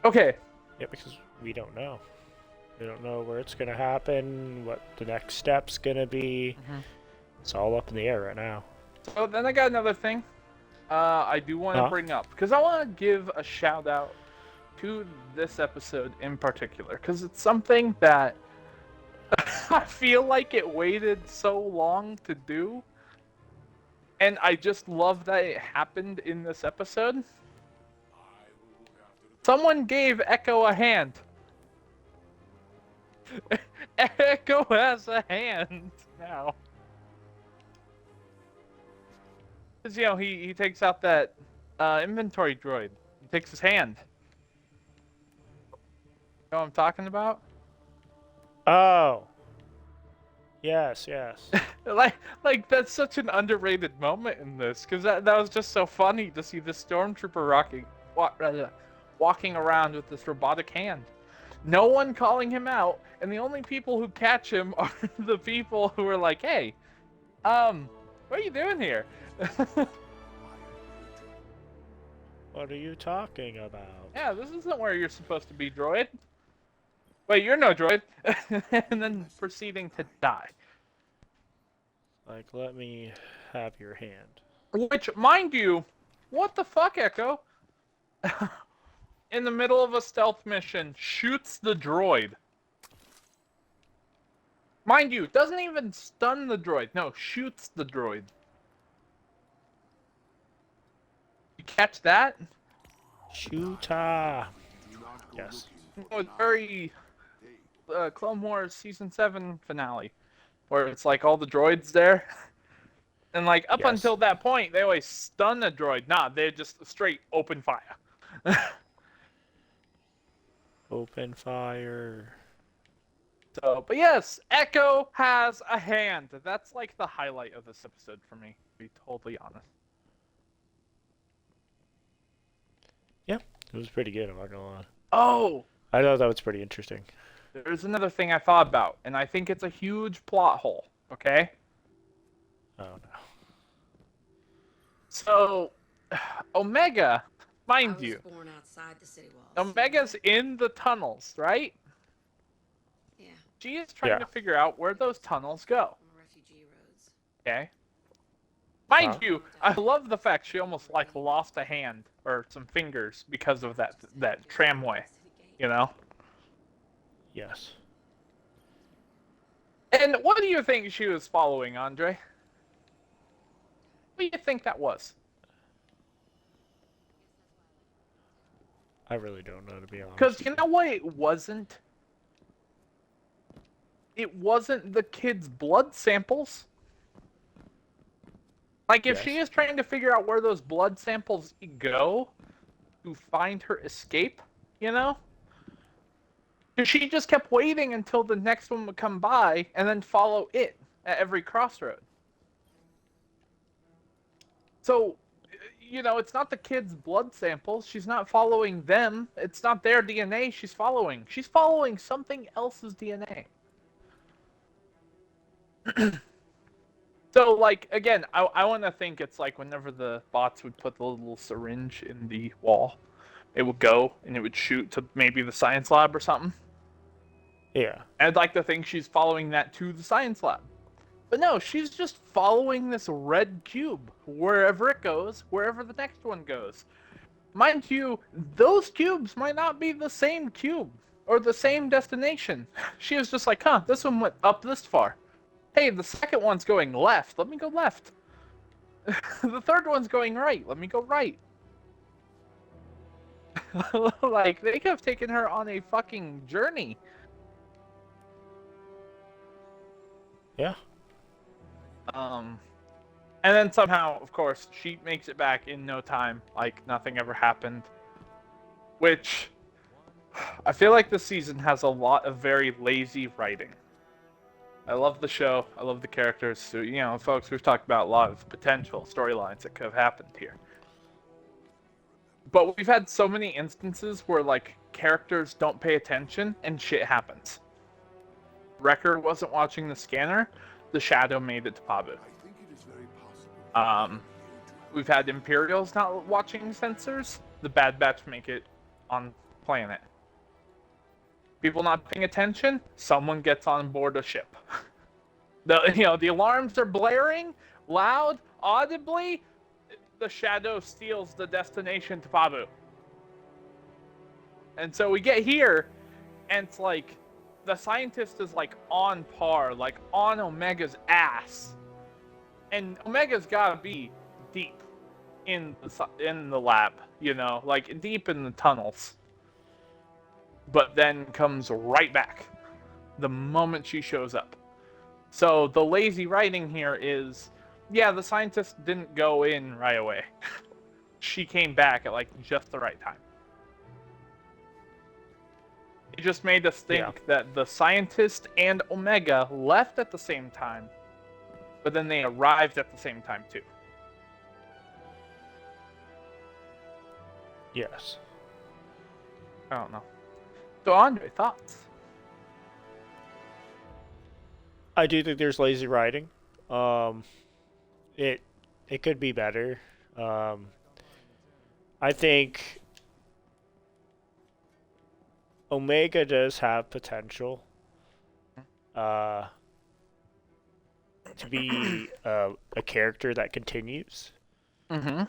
Okay. Yeah, because we don't know. We don't know where it's gonna happen, what the next step's gonna be. Mm-hmm. It's all up in the air right now. So then I got another thing I do want to bring up. Because I want to give a shout out to this episode in particular. Because it's something that I feel like it waited so long to do. And I just love that it happened in this episode. Someone gave Echo a hand. Echo has a hand now. Because, you know, he takes out that inventory droid. He takes his hand. You know what I'm talking about? Oh. Yes, yes. like that's such an underrated moment in this. Because that was just so funny to see the stormtrooper walking around with this robotic hand. No one calling him out. And the only people who catch him are the people who are like, hey, what are you doing here? What are you talking about? Yeah, this isn't where you're supposed to be, droid. Wait, you're no droid. And then proceeding to die. Like, let me have your hand. Which, mind you, what the fuck, Echo? in the middle of a stealth mission, shoots the droid. Mind you, doesn't even stun the droid. No, shoots the droid. You catch that? Shooter. Yes. It's very Clone Wars Season 7 finale, where it's like all the droids there. And like up Yes. until that point, they always stun a droid. Nah, they just straight open fire. Open fire. So, but yes, Echo has a hand. That's like the highlight of this episode for me, to be totally honest. Yeah, it was pretty good, I'm not gonna lie. Oh! I thought that was pretty interesting. There's another thing I thought about, and I think it's a huge plot hole, okay? Oh no. So, Omega, mind you, born outside the city walls. Omega's in the tunnels, right? Yeah, She is trying to figure out where those tunnels go, refugee roads. okay? Mind Huh? you, I love the fact she almost like lost a hand or some fingers because of that tramway, you know? Yes. And what do you think she was following, Andre? What do you think that was? I really don't know, to be honest. Because you know what it wasn't? It wasn't the kids' blood samples. Like, if she Yes. is trying to figure out where those blood samples go to find her escape, you know? Because she just kept waiting until the next one would come by and then follow it at every crossroad. So, you know, it's not the kids' blood samples. She's not following them. It's not their DNA she's following. She's following something else's DNA. So, like, again, I want to think it's like whenever the bots would put the little syringe in the wall, it would go and it would shoot to maybe the science lab or something. Yeah. I'd like to think she's following that to the science lab. But no, she's just following this red cube. Wherever it goes, wherever the next one goes. Mind you, those cubes might not be the same cube or the same destination. She was just like, huh, this one went up this far. Hey, the second one's going left. Let me go left. The third one's going right. Let me go right. Like, they could have taken her on a fucking journey. Yeah. And then somehow, of course, she makes it back in no time, like nothing ever happened. Which, I feel like this season has a lot of very lazy writing. I love the show, I love the characters, so, you know, folks, we've talked about a lot of potential storylines that could have happened here. But we've had so many instances where, like, characters don't pay attention and shit happens. Wrecker wasn't watching the scanner, the shadow made it to Pabu. We've had Imperials not watching sensors, the Bad Batch make it on planet. People not paying attention, someone gets on board a ship. The alarms are blaring, loud, audibly, the shadow steals the destination to Pabu. And so we get here, and it's like, the scientist is like on par, like on Omega's ass. And Omega's gotta be deep in the lab, you know, like deep in the tunnels. But then comes right back the moment she shows up. So the lazy writing here is, yeah, the scientist didn't go in right away. She came back at like just the right time. It just made us think that the scientist and Omega left at the same time, but then they arrived at the same time too. Yes. I don't know. So Andre, thoughts? I do think there's lazy writing. It could be better. I think Omega does have potential to be a character that continues. Mm-hmm.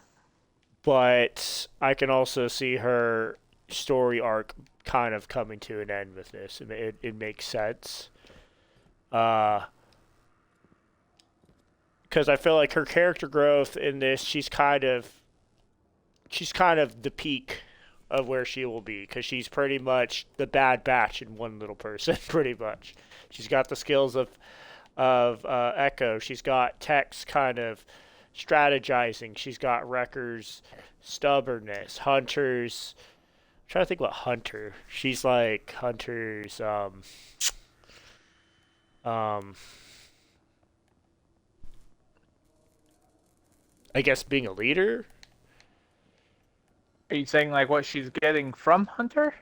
But I can also see her story arc kind of coming to an end with this. It makes sense. Because I feel like her character growth in this, she's kind of the peak of where she will be, because she's pretty much the Bad Batch in one little person, pretty much. She's got the skills of Echo. She's got Tech's kind of strategizing. She's got Wrecker's stubbornness. Hunter's... I'm trying to think what Hunter. She's like Hunter's... I guess being a leader? Are you saying like what she's getting from Hunter?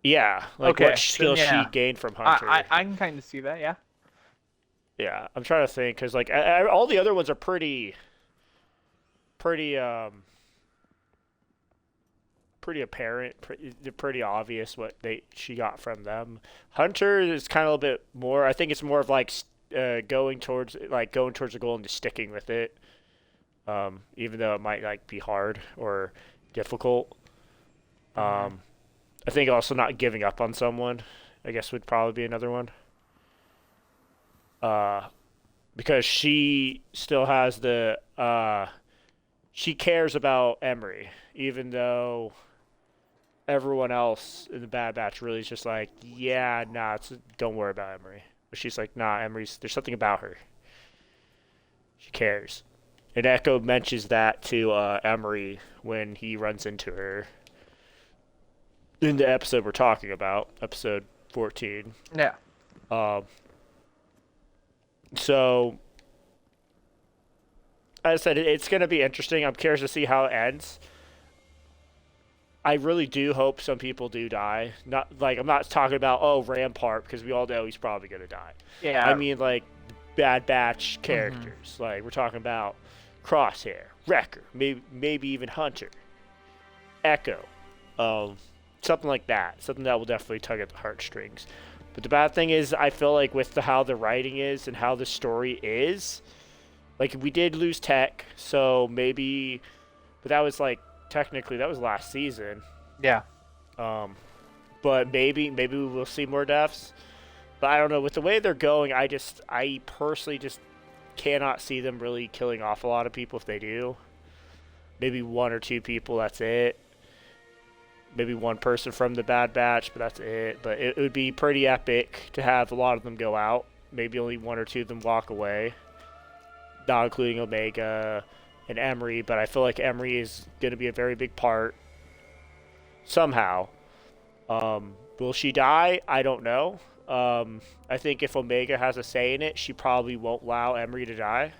Yeah, like Okay, what skills then, yeah. she gained from Hunter. I can kind of see that, yeah. Yeah, I'm trying to think, because like all the other ones are pretty apparent, pretty obvious what she got from them. Hunter is kind of a little bit more. I think it's more of like going towards the goal and just sticking with it, even though it might like be hard or difficult. I think also not giving up on someone, I guess, would probably be another one. Because she still has she cares about Emery, even though everyone else in the Bad Batch really is just like, yeah, nah, don't worry about Emery. But she's like, nah, there's something about her. She cares. And Echo mentions that to Emery when he runs into her in the episode we're talking about, episode 14. Yeah. So, as I said, it's going to be interesting. I'm curious to see how it ends. I really do hope some people do die. Not like, I'm not talking about Rampart, because we all know he's probably going to die. Yeah. I mean like Bad Batch characters. Like we're talking about Crosshair, Wrecker, maybe even Hunter, Echo, something like that. Something that will definitely tug at the heartstrings. But the bad thing is, I feel like with how the writing is and how the story is, like we did lose Tech, so maybe, but that was like technically that was last season. Yeah. But maybe we will see more deaths. But I don't know, with the way they're going, I personally just cannot see them really killing off a lot of people if they do. Maybe one or two people, that's it. Maybe one person from the Bad Batch, but that's it. But it would be pretty epic to have a lot of them go out. Maybe only one or two of them walk away. Not including Omega and Emery, but I feel like Emery is going to be a very big part. Somehow. Will she die? I don't know. I think if Omega has a say in it, she probably won't allow Emery to die.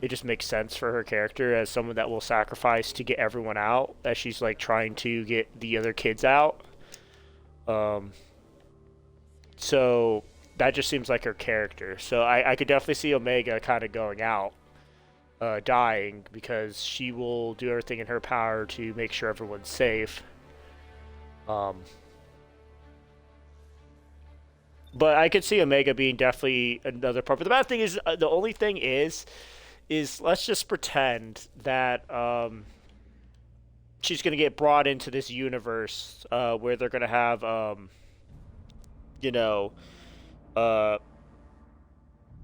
It just makes sense for her character as someone that will sacrifice to get everyone out, as she's like trying to get the other kids out. So that just seems like her character. So I could definitely see Omega kind of going out, dying, because she will do everything in her power to make sure everyone's safe. But I could see Omega being definitely another part. But the bad thing is, the only thing is let's just pretend that she's going to get brought into this universe where they're going to have,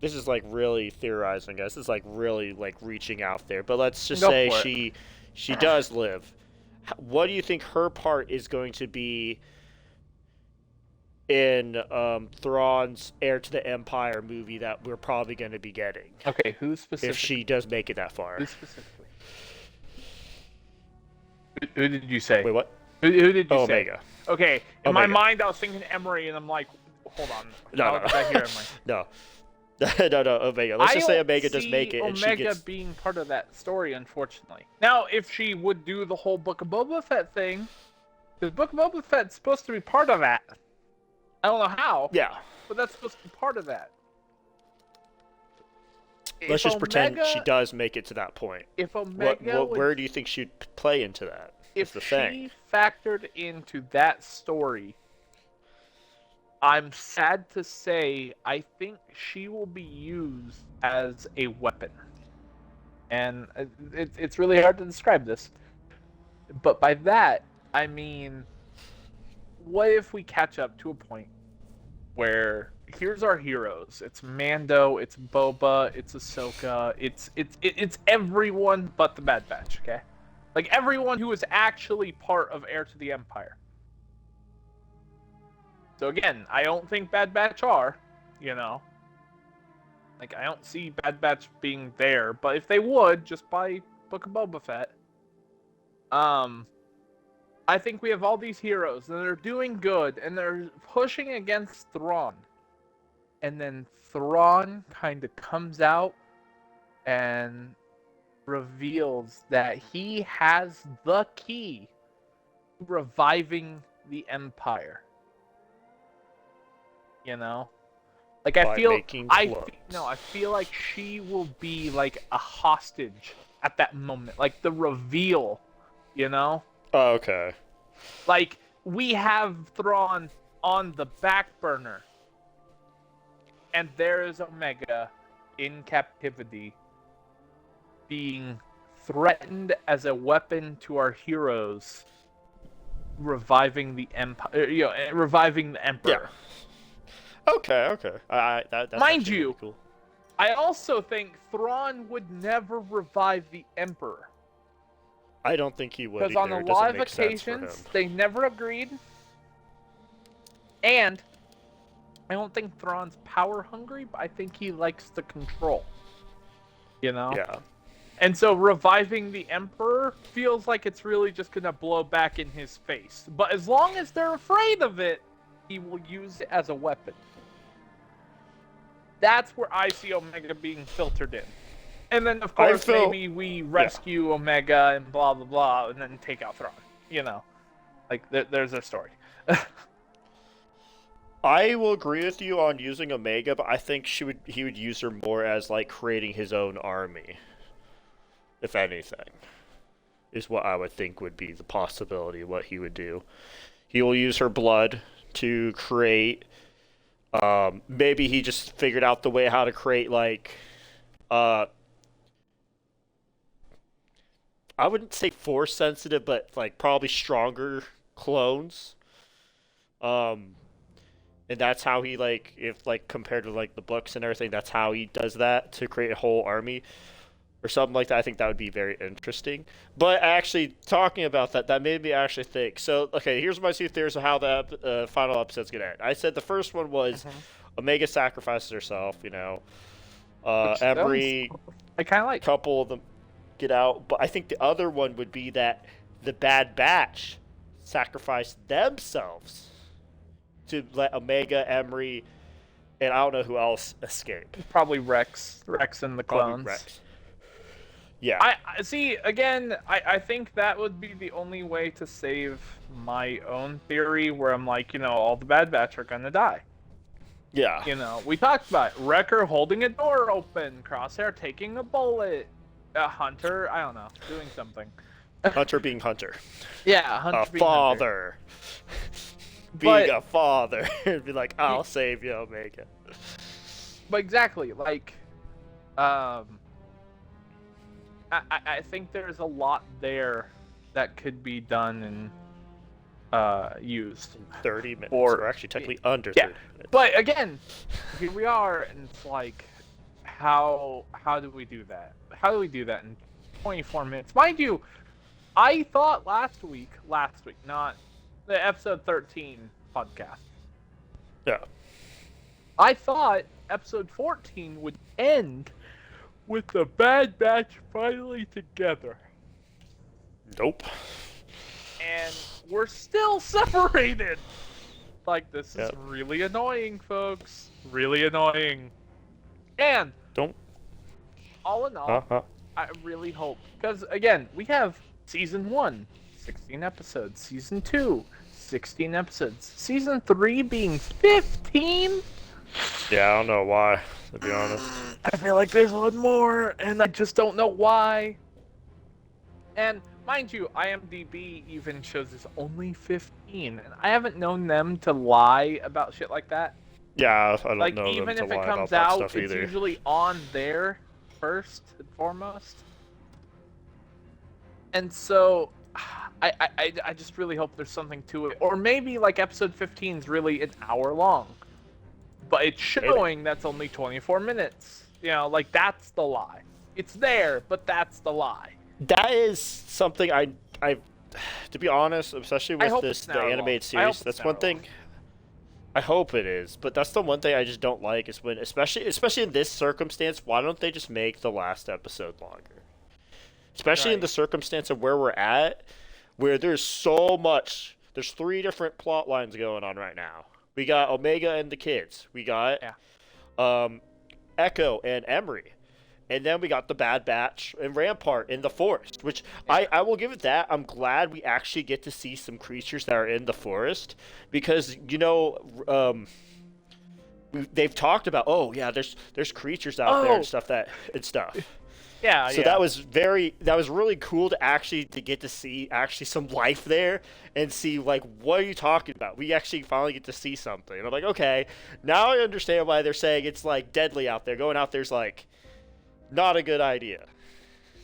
this is like really theorizing, guys. This is like really like reaching out there. But let's just say she does live. What do you think her part is going to be in Thrawn's Heir to the Empire movie that we're probably going to be getting? Okay, who specifically? If she does make it that far. Who specifically? Who did you say? Wait, what? Who did you say? Omega. Okay, in Omega. my mind I was thinking Emery, and I'm like, hold on. No. Did I hear Emery? No. No, Omega. Let's just say Omega does make it, and Omega she gets being part of that story, unfortunately. Now, if she would do the whole Book of Boba Fett thing, because Book of Boba Fett's supposed to be part of that. I don't know how. Yeah. But that's supposed to be part of that. Let's just pretend she does make it to that point. If Omega where do you think she'd play into that? If the she thing. factored into that story, I'm sad to say, I think she will be used as a weapon. And it's really hard to describe this. But by that, I mean, what if we catch up to a point where here's our heroes? It's Mando, it's Boba, it's Ahsoka, it's everyone but the Bad Batch. Okay, like everyone who is actually part of Heir to the Empire. So again, I don't think Bad Batch are, you know. Like, I don't see Bad Batch being there, but if they would, just by Book of Boba Fett. I think we have all these heroes, and they're doing good, and they're pushing against Thrawn. And then Thrawn kind of comes out and reveals that he has the key to reviving the Empire. You know? Like, I feel like she will be like a hostage at that moment. Like the reveal, you know? Oh, okay. Like, we have Thrawn on the back burner. And there is Omega in captivity being threatened as a weapon to our heroes, reviving the Empire, reviving the Emperor. Yeah. Okay. That's Mind actually you, really cool. I also think Thrawn would never revive the Emperor. I don't think he would. Because on a lot of occasions, they never agreed. And I don't think Thrawn's power hungry, but I think he likes the control. You know? Yeah. And so reviving the Emperor feels like it's really just going to blow back in his face. But as long as they're afraid of it, he will use it as a weapon. That's where I see Omega being filtered in. And then, of course, maybe we rescue Omega and blah, blah, blah, and then take out Thrawn. You know? Like, there's a story. I will agree with you on using Omega, but I think he would use her more as, like, creating his own army. If anything. Is what I would think would be the possibility of what he would do. He will use her blood to create... maybe he just figured out the way how to create, like... I wouldn't say force sensitive, but like probably stronger clones. And that's how he compared to like the books and everything, that's how he does that to create a whole army or something like that. I think that would be very interesting. But actually talking about that made me actually think. So okay, here's my two theories of how the final episode's gonna end. I said the first one was Omega sacrifices herself. You know, every I kind of like couple of them get out, but I think the other one would be that the Bad Batch sacrificed themselves to let Omega, Emery, and I don't know who else escape. Probably Rex and the clones. Rex. Yeah. I see. Again, I think that would be the only way to save my own theory, where I'm like, all the Bad Batch are gonna die. Yeah. We talked about it. Wrecker holding a door open, Crosshair taking a bullet. Hunter, I don't know, doing something. Hunter being Hunter. Yeah, Hunter being father. Being a father. Be like, I'll save you, Omega. But exactly, like, I think there's a lot there that could be done and used. 30 minutes, or actually technically under 30 minutes. But again, here we are, and it's like, how do we do that? How do we do that in 24 minutes? Mind you, I thought last week, not the episode 13 podcast. Yeah. I thought episode 14 would end with the Bad Batch finally together. Nope. And we're still separated. Like, this is really annoying, folks. Really annoying. And all in all, I really hope, because again, we have season 1, 16 episodes, season 2, 16 episodes, season 3 being 15. Yeah, I don't know why, to be honest. I feel like there's one more, and I just don't know why. And mind you, IMDb even shows it's only 15, and I haven't known them to lie about shit like that. Yeah, I don't know even them to if lie it comes about out, that stuff it's either. usually on there first and foremost. And so, I just really hope there's something to it, or maybe like episode 15 is really an hour long, but it's showing that's only 24 minutes. You know, like that's the lie. It's there, but that's the lie. That is something I to be honest, especially with the animated series, that's one thing. I hope it is, but that's the one thing I just don't like is when, especially in this circumstance, why don't they just make the last episode longer? Especially in the circumstance of where we're at, where there's so much. There's 3 different plot lines going on right now. We got Omega and the kids. We got Echo and Emery. And then we got the Bad Batch and Rampart in the forest, which I will give it that. I'm glad we actually get to see some creatures that are in the forest because, you know, they've talked about, there's creatures out there and stuff Yeah. So that was really cool to actually get to see actually some life there and see like what are you talking about? We actually finally get to see something. And I'm like, okay, now I understand why they're saying it's like deadly out there. Going out there's like not a good idea.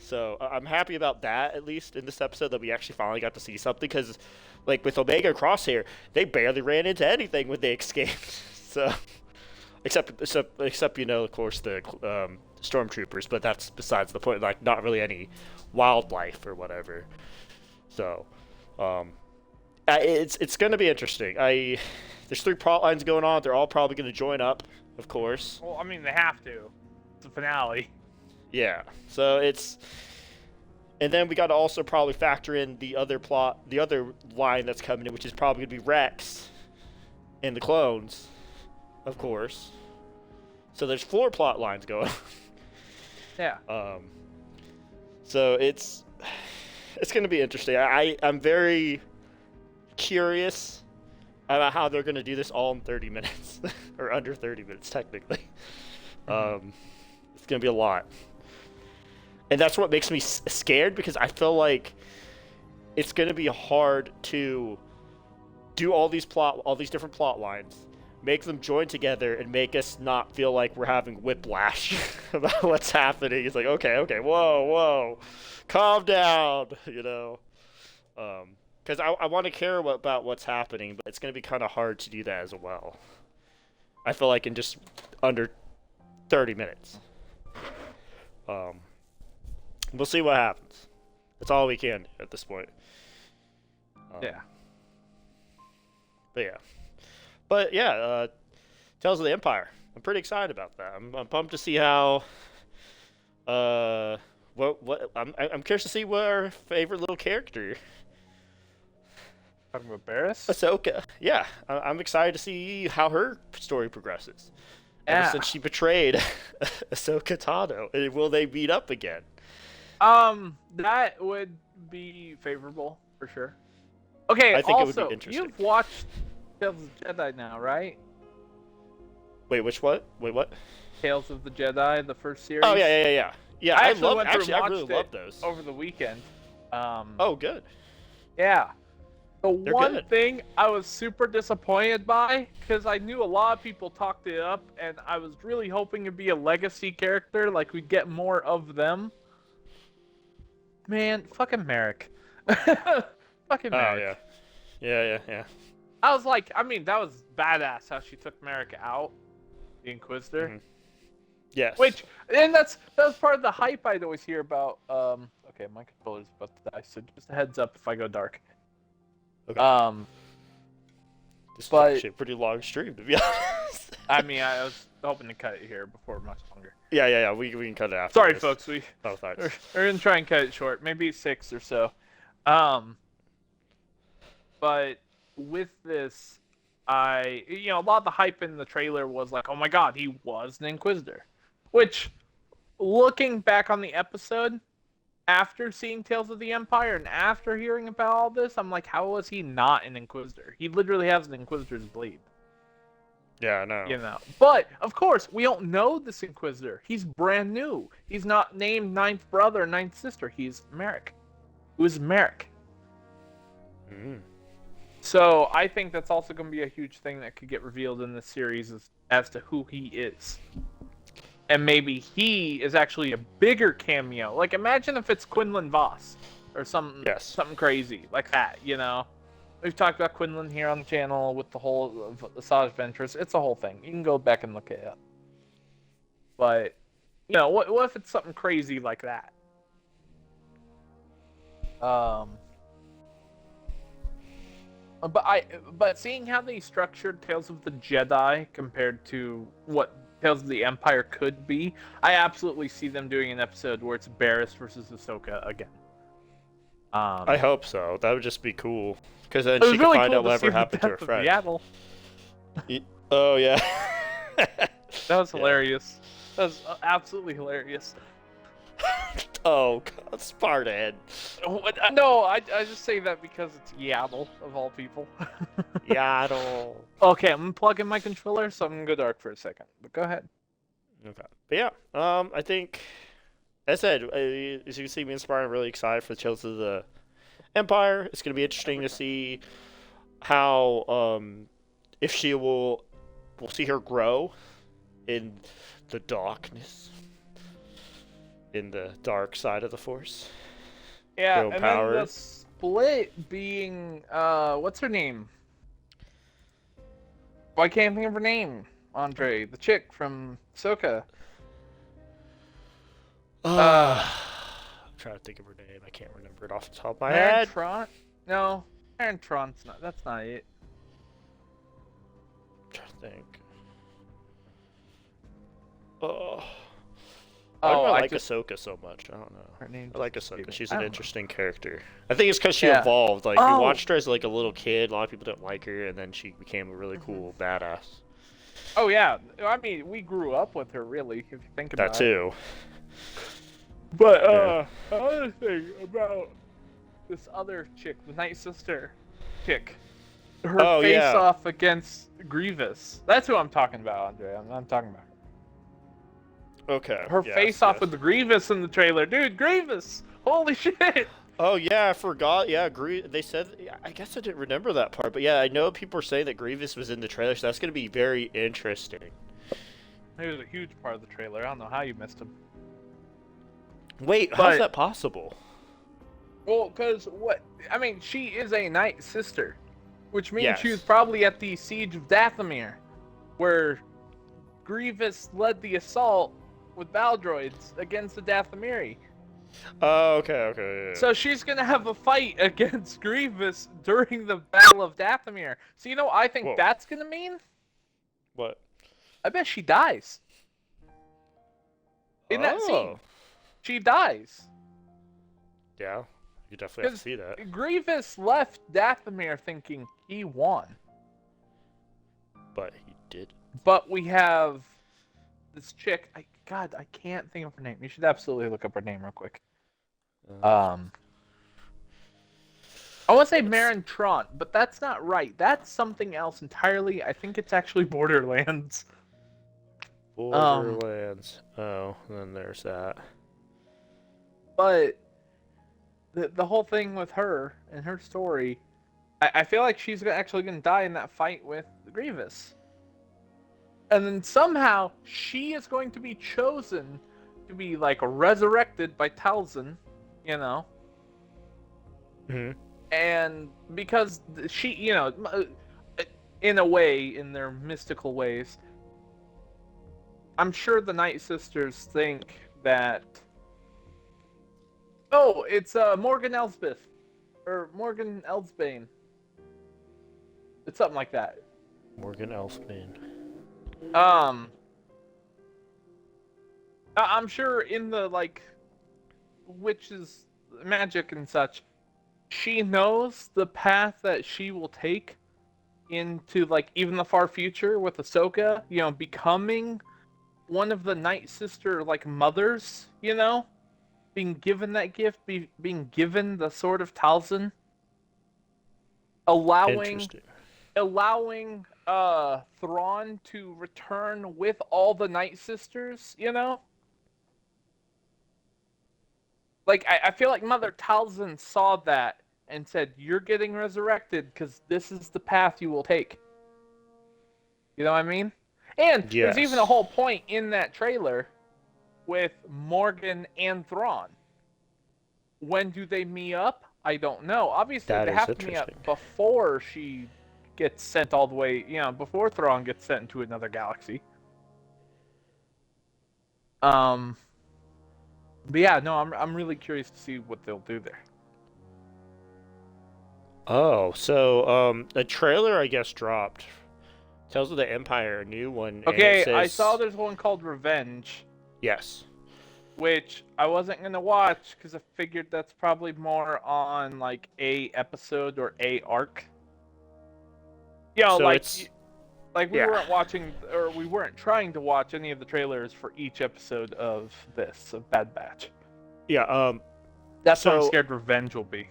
So I'm happy about that, at least in this episode, that we actually finally got to see something. Because, like, with Omega and Crosshair, they barely ran into anything when they escaped. So, except you know, of course, the stormtroopers. But that's besides the point. Like, not really any wildlife or whatever. So, it's going to be interesting. There's 3 plot lines going on. They're all probably going to join up, of course. Well, I mean, they have to. It's a finale. Yeah, so and then we got to also probably factor in the other line that's coming in, which is probably going to be Rex and the clones, of course. So there's 4 plot lines going. Yeah. So it's going to be interesting. I'm very curious about how they're going to do this all in 30 minutes, or under 30 minutes technically. It's going to be a lot. And that's what makes me scared because I feel like it's going to be hard to do all these different plot lines, make them join together, and make us not feel like we're having whiplash about what's happening. It's like, okay, whoa, calm down, you know. Because I want to care about what's happening, but it's going to be kind of hard to do that as well. I feel like in just under 30 minutes. We'll see what happens. That's all we can do at this point. Yeah. But yeah, Tales of the Empire. I'm pretty excited about that. I'm pumped to see how. I'm curious to see what our favorite little character. Talking about Barris? Ahsoka. Yeah, I'm excited to see how her story progresses. Yeah. Ever since she betrayed Ahsoka Tano, will they meet up again? That would be favorable for sure. Okay. I think also, it would be interesting. You've watched Tales of the Jedi now, right? Wait, what? Tales of the Jedi, the first series. Oh yeah. Yeah, I really love those over the weekend. Oh, good. Yeah. They're one good. thing I was super disappointed by, because I knew a lot of people talked it up, and I was really hoping it'd be a legacy character, like we'd get more of them. Man, fucking Merrick. Fucking Merrick. Oh, yeah. I was like, I mean, that was badass how she took Merrick out, the Inquisitor. Mm-hmm. Yes. And that was part of the hype I'd always hear about. Okay, my controller's about to die, so just a heads up if I go dark. Okay. This is actually a pretty long stream, to be honest. I mean, I was hoping to cut it here before much longer. Yeah. We can cut it after. Sorry, this. folks. We're gonna try and cut it short. Maybe 6 or so. But with this, a lot of the hype in the trailer was like, oh my god, he was an Inquisitor. Which, looking back on the episode, after seeing Tales of the Empire and after hearing about all this, I'm like, how was he not an Inquisitor? He literally has an Inquisitor's bleed. Yeah, I know. But, of course, we don't know this Inquisitor. He's brand new. He's not named Ninth Brother or Ninth Sister. He's Merrick. Who's Merrick? Mm. So, I think that's also going to be a huge thing that could get revealed in this series as to who he is. And maybe he is actually a bigger cameo. Like, imagine if it's Quinlan Voss. or something Yes. something crazy like that. You know, we've talked about Quinlan here on the channel with the whole Asajj Ventress. It's a whole thing. You can go back and look at it. But you know, what if it's something crazy like that? But seeing how they structured Tales of the Jedi compared to what Tales of the Empire could be, I absolutely see them doing an episode where it's Barriss versus Ahsoka again. I hope so. That would just be cool. Because then it she was can really find cool out to see whatever the happened to her death of friend. Yaddle. Oh, yeah. That was hilarious. That was absolutely hilarious. Oh, God, Spartan. No, I just say that because it's Yaddle, of all people. Yaddle. Okay, I'm gonna plug in my controller, so I'm gonna go dark for a second. But go ahead. Okay. But yeah, I think, as I said, as you can see, me and Spartan are really excited for the Tales of the Empire. It's going to be interesting to see how, if she we'll see her grow in the darkness, in the dark side of the Force. Yeah, Grow and power. then the split being, what's her name? Why can't I think of her name? Andre, the chick from Ahsoka. I'm trying to think of her name. I can't remember it off the top of my head. Tron? No, Tron's not. That's not it. I'm trying to think. Why do I like Ahsoka so much? I don't know. Her name. I like Ahsoka. She's I an don't interesting character. I think it's because she Yeah. evolved. Like, Oh. we watched her as like a little kid. A lot of people didn't like her, and then she became a really cool badass. Oh yeah, I mean we grew up with her really, if you think about That too. But Yeah. another thing about this other chick, the Night Sister chick, her Oh, face yeah. off against Grievous. That's who I'm talking about, Andre. I'm talking about Okay. her yes, face off yes. with the Grievous in the trailer, dude. Grievous, holy shit! Oh yeah, I forgot. Yeah, they said. I guess I didn't remember that part, but yeah, I know people are saying that Grievous was in the trailer, so that's gonna be very interesting. He was a huge part of the trailer. I don't know how you missed him. Wait, But- how's that possible? Well, because I mean, she is a Night Sister, which means she Yes. was probably at the Siege of Dathomir, where Grievous led the assault with Baldroids against the Dathomiri. Oh, okay. Yeah. So she's gonna have a fight against Grievous during the Battle of Dathomir. So you know what I think Whoa. that's gonna mean? What? I bet she dies. In that scene, she dies. Yeah, you definitely have to see that. Grievous left Dathomir thinking he won. But he did. But we have this chick. I can't think of her name. You should absolutely look up her name real quick. I want to say Marin Trant, but that's not right. That's something else entirely. I think it's actually Borderlands. Borderlands. Oh, then there's that. But the whole thing with her and her story, I feel like she's actually going to die in that fight with Grievous. And then somehow she is going to be chosen to be like resurrected by Talzin, you know. Mm-hmm. And because she, you know, in a way, in their mystical ways, I'm sure the Night Sisters think that. Oh, it's Morgan Elsbeth, or Morgan Elsbane. It's something like that. Morgan Elfman. I'm sure in the like witches magic and such, she knows the path that she will take into like even the far future with Ahsoka, you know, becoming one of the Night Sister like mothers, you know, being given that gift, being given the Sword of Talzin, allowing Thrawn to return with all the Night Sisters, you know? Like, I feel like Mother Talzin saw that and said, you're getting resurrected because this is the path you will take. You know what I mean? And there's even a whole point in that trailer with Morgan and Thrawn. when do they meet up? I don't know. Obviously, That they is have to meet up interesting. before she gets sent all the way, before Thrawn gets sent into another galaxy. But yeah, no, I'm really curious to see what they'll do there. Oh, so a trailer I guess dropped. Tales of the Empire, a new one, and it Okay, says I saw there's one called Revenge, yes. which I wasn't gonna watch because I figured that's probably more on like a episode or a arc. So Like it's we yeah. weren't watching or we weren't trying to watch any of the trailers for each episode of Bad Batch. Yeah, That's what I'm so scared Revenge will be.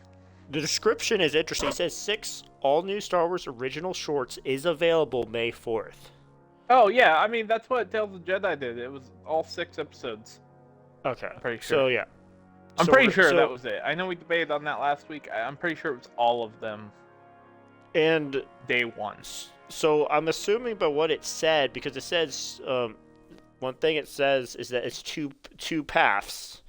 the description is interesting. It says 6 all-new Star Wars original shorts is available May 4th. Oh yeah, I mean that's what Tales of the Jedi did. It was all 6 episodes. Okay. Pretty sure. So yeah. I'm So pretty we're- sure so- that was it. I know we debated on that last week. I'm pretty sure it was all of them And day one. so I'm assuming by what it said, because it says one thing it says is that it's two paths,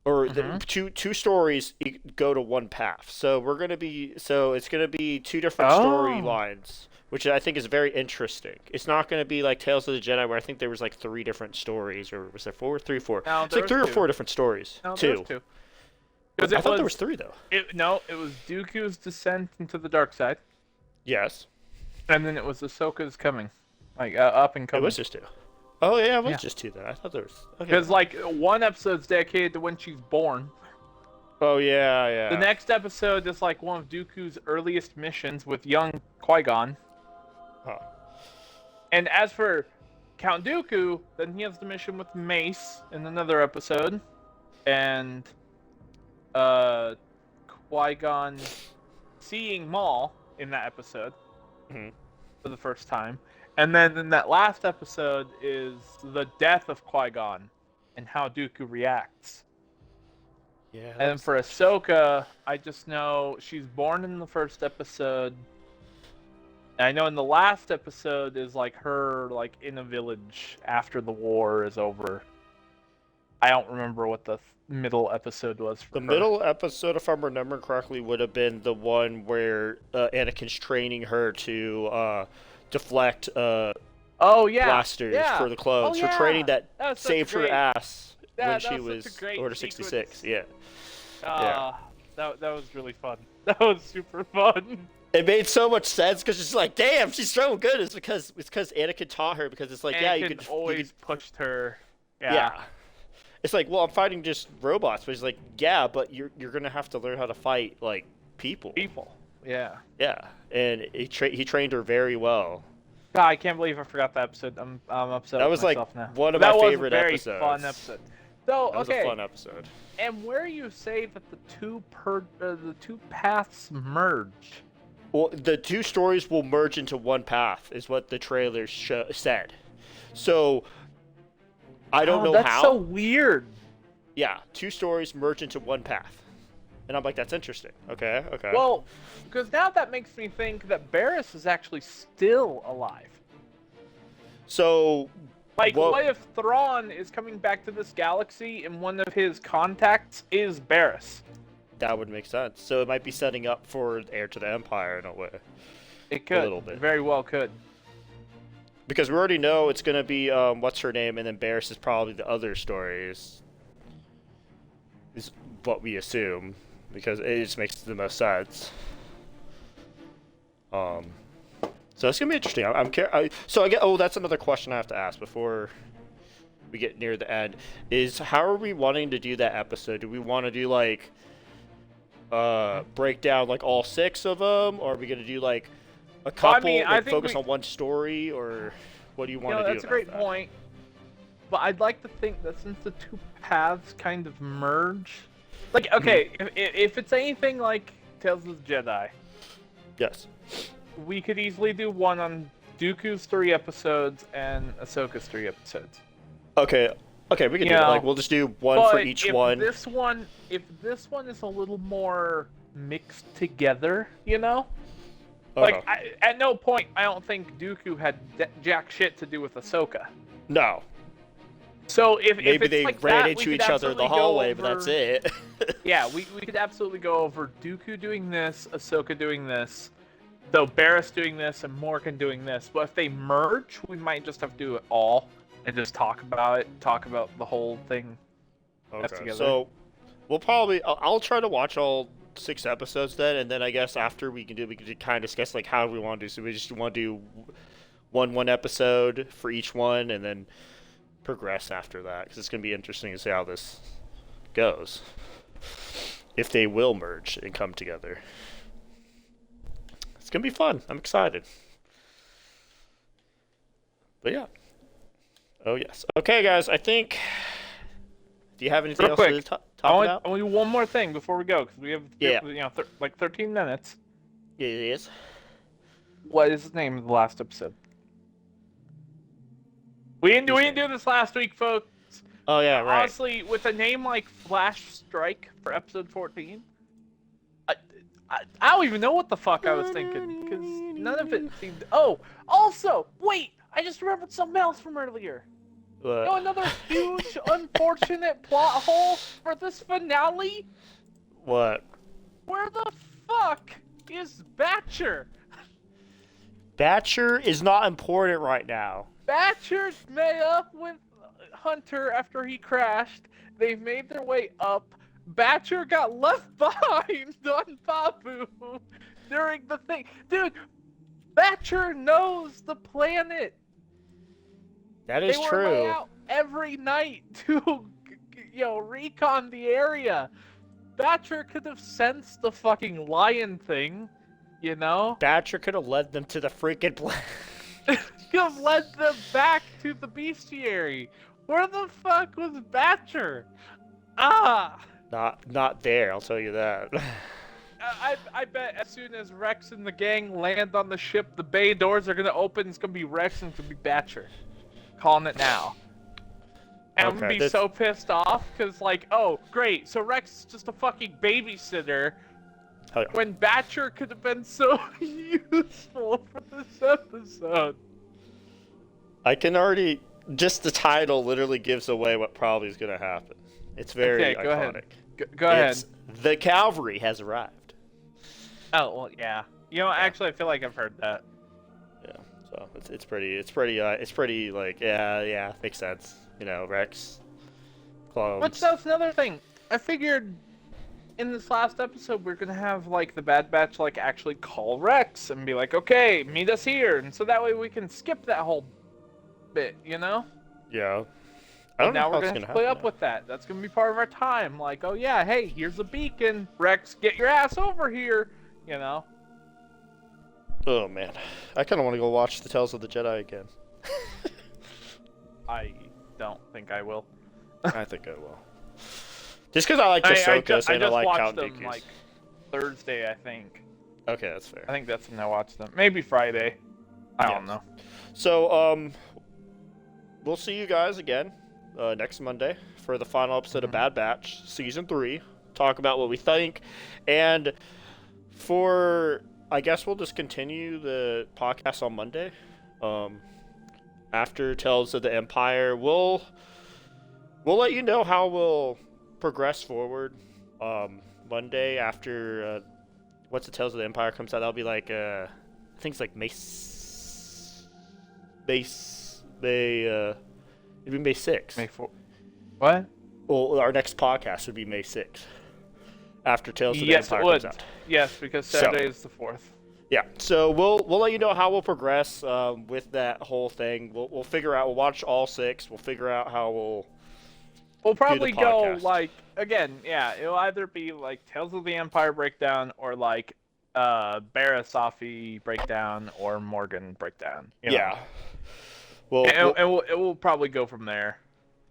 or two stories go to one path. So it's gonna be 2 different storylines, which I think is very interesting. It's not gonna be like Tales of the Jedi, where I think there was like 3 different stories, or was there 4? 3, 4? No, It's like 3 or 4 different stories. No, 2. there was 2. I thought there was 3 though. No, it was Dooku's descent into the dark side, Yes. and then it was Ahsoka's coming, like up and It coming. was just 2. Oh yeah, it was Yeah. just 2 then. I thought there was. Okay. Because like one episode's dedicated to when she's born. Oh yeah. The next episode is like one of Dooku's earliest missions with young Qui-Gon. Oh. And as for Count Dooku, then he has the mission with Mace in another episode, and Qui-Gon seeing Maul in that episode for the first time. And then in that last episode is the death of Qui-Gon and how Dooku reacts. Yeah. And then for Ahsoka, I just know she's born in the first episode. And I know in the last episode is like her like in a village after the war is over. I don't remember what the middle episode was for The her. middle episode, if I'm remembering correctly, would have been the one where Anakin's training her to deflect blasters for the clones. Oh, Her training that was such saved her great- ass when that she was such was a great Order sequence. 66. Yeah. That was really fun. That was super fun. It made so much sense because she's like, damn, she's so good. It's because Anakin taught her, because it's like, Anakin yeah, you could always pushed her. Yeah. It's like, well, I'm fighting just robots, but he's like, yeah, but you're gonna have to learn how to fight like people. Yeah. Yeah, and he trained her very well. God, I can't believe I forgot that episode. I'm upset. That with was like myself now. one of that my was favorite a very episodes. Fun episode. So That was okay, a fun episode. and where you say that the two paths merge? Well, the 2 stories will merge into one path, is what the trailer said. So I don't know that's how. so weird. Yeah, 2 stories merge into one path, and I'm like, that's interesting. Okay. Well, because now that makes me think that Barriss is actually still alive. So, Like, what if Thrawn is coming back to this galaxy and one of his contacts is Barriss? that would make sense. So it might be setting up for Heir to the Empire in a way. It could. little bit. It very well could. Because we already know it's going to be, what's her name, and then Barriss is probably the other stories. Is what we assume. Because it just makes the most sense. So it's going to be interesting. That's another question I have to ask before we get near the end. Is how are we wanting to do that episode? Do we want to do, like, break down, like, all 6 of them? Or are we going to do, like, a couple, I think focus on one story, or what do you want to do? That's a great point. But I'd like to think that since the 2 paths kind of merge, like, okay, if it's anything like Tales of the Jedi, Yes. we could easily do one on Dooku's 3 episodes and Ahsoka's 3 episodes. Okay, we can do that. Like, we'll just do one for each one. If this one is a little more mixed together, Okay. Like, at no point I don't think Dooku had jack shit to do with Ahsoka. No. So if Maybe it's they like ran that, we into could each other in the absolutely go hallway, but that's over- it. Yeah, we could absolutely go over Dooku doing this, Ahsoka doing this, though Barris doing this, and Morgan doing this. But if they merge, we might just have to do it all and just talk about it, talk about the whole thing. Okay, together. so we'll probably I'll try to watch all 6 episodes then, and then I guess after we can kind of discuss like how we want to do. So we just want to do one episode for each one, and then progress after that, because it's gonna be interesting to see how this goes. If they will merge and come together, it's gonna be fun. I'm excited. But yeah. Oh yes. Okay, guys. I think. Do you have anything Real else quick, to talk I about? want to do one more thing before we go, because we have Yeah. like 13 minutes. Yeah, it is. What is the name of the last episode? We didn't do this last week, folks. Oh yeah, right. Honestly, with a name like Flash Strike for episode 14, I don't even know what the fuck I was thinking, because none of it seemed. Oh, also, wait, I just remembered something else from earlier. What? You know, another huge, unfortunate plot hole for this finale? What? Where the fuck is Batcher? Batcher is not important right now. Batcher's met up with Hunter after he crashed. They've made their way up. Batcher got left behind on Babu during the thing. Dude, Batcher knows the planet. That is They were true. out every night to, recon the area. Batcher could have sensed the fucking lion thing, you know? Batcher could have led them to the freaking planet. Could have led them back to the bestiary. Where the fuck was Batcher? Not there, I'll tell you that. I bet as soon as Rex and the gang land on the ship, the bay doors are gonna open. It's gonna be Rex and it's gonna be Batcher. Calling it now. And I'm gonna be so pissed off because, like, oh great, so Rex is just a fucking babysitter. Oh, yeah. When Batcher could have been so useful for this episode. I can already. Just the title literally gives away what probably is going to happen. It's very Okay, go iconic. ahead. Go ahead. It's, the cavalry has arrived. Oh well, yeah. Actually, I feel like I've heard that. Yeah, so it's pretty like yeah makes sense. Rex. Clones. But that's another thing. I figured in this last episode we're gonna have like the Bad Batch like actually call Rex and be like, okay, meet us here, and so that way we can skip that whole bit, Yeah. I And don't know now how we're it's gonna gonna play happen up with that. That's gonna be part of our time. Like, oh yeah, hey, here's a beacon. Rex, get your ass over here. Oh man, I kind of want to go watch the Tales of the Jedi again. I don't think I will. I think I will. Just because I like Ahsoka, and I like watched Count them Dooku's. like Thursday, I think. Okay, that's fair. I think that's when I watched them. Maybe Friday. I don't know. So, we'll see you guys again next Monday for the final episode of Bad Batch Season 3. Talk about what we think. And I guess we'll just continue the podcast on Monday. After Tales of the Empire, we'll let you know how we'll progress forward. Monday after What's the Tales of the Empire comes out, that'll be like I think it's like May 6th. May 4. What? Well, our next podcast would be May 6th. After Tales of the Yes, Empire it would. comes out. Yes, because Saturday is the 4th. Yeah, so we'll let you know how we'll progress with that whole thing. We'll figure out. We'll watch all 6. We'll figure out how We'll probably go podcast. like again. Yeah, it'll either be like Tales of the Empire breakdown or like Barasafi breakdown or Morgan breakdown. Yeah. And it will probably go from there.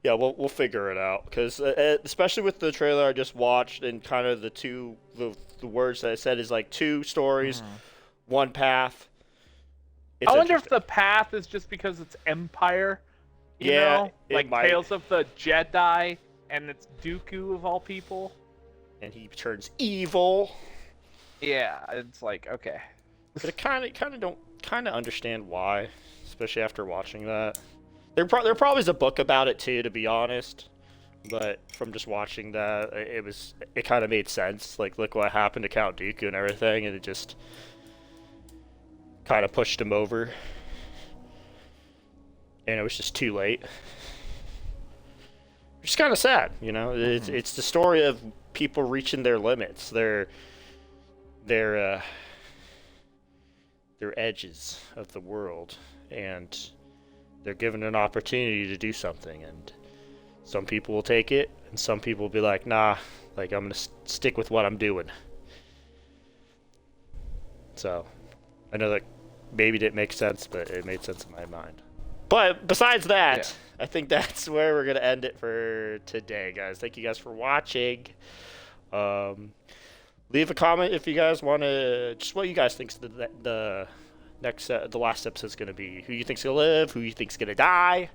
Yeah, we'll figure it out because especially with the trailer I just watched and kind of the words that it said is like 2 stories, 1 path. I wonder if the path is just because it's Empire. You know? Like might. Tales of the Jedi, and it's Dooku of all people. And he turns evil. Yeah, it's like okay. But I kind of don't understand why, especially after watching that. there probably is a book about it too, to be honest. But from just watching that, it kind of made sense. Like, look what happened to Count Dooku and everything, and it just kind of pushed him over. And it was just too late. It's kind of sad, you know. It's the story of people reaching their limits, their edges of the world, and they're given an opportunity to do something, and some people will take it, and some people will be like, nah, like, I'm gonna stick with what I'm doing. So, I know that maybe didn't make sense, but it made sense in my mind. But besides that, I think that's where we're gonna end it for today, guys. Thank you guys for watching. Leave a comment if you guys want to, just what you guys think the last episode is gonna be. Who you think's gonna live? Who you think's gonna die?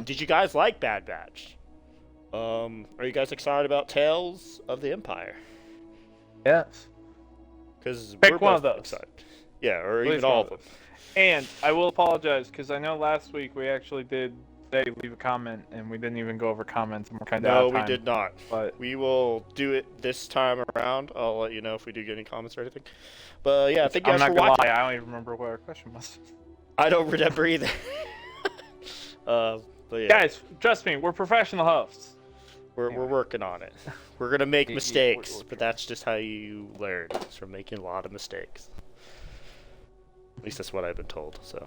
Did you guys like Bad Batch? Are you guys excited about Tales of the Empire? Yes. Because pick one of those. Excited. Yeah, or Please, even all of them. And I will apologize because I know last week we actually did say leave a comment and we didn't even go over comments and we're kind of out of time. No, we did not. But we will do it this time around. I'll let you know if we do get any comments or anything. But yeah, thank you guys for watching. I'm not gonna lie, I don't even remember what our question was. I don't remember either. But yeah. Guys, trust me, we're professional hosts. We're working on it. We're gonna make mistakes, but that's just how you learn. It's from making a lot of mistakes. At least that's what I've been told. So.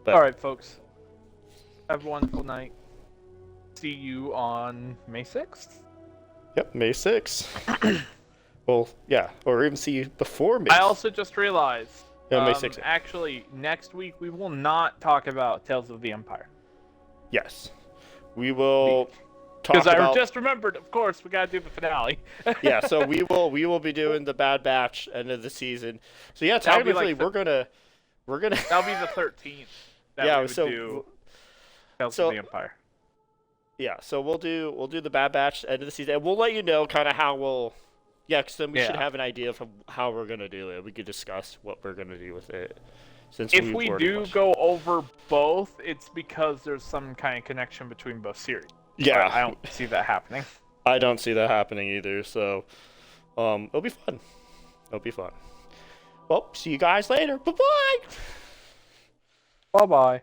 But, all right, folks. Have a wonderful night. See you on May 6th. Yep, May 6th. Well, yeah, or even see you before May. I also just realized. Yeah, May 6th. Actually, next week we will not talk about Tales of the Empire. Yes, we will talk about. Because I just remembered, of course, we gotta do the finale. Yeah, so we will be doing the Bad Batch end of the season. So yeah, technically we're gonna. That'll be the 13th. Yeah, we would do Tales of the Empire. Yeah, so we'll do the Bad Batch end of the season, and we'll let you know kind of how we'll. Yeah, because then we should have an idea of how we're gonna do it. We could discuss what we're gonna do with it. Since if we do go over both, it's because there's some kind of connection between both series. Yeah, but I don't see that happening. I don't see that happening either. So, it'll be fun. It'll be fun. Well, see you guys later. Bye bye. Bye bye.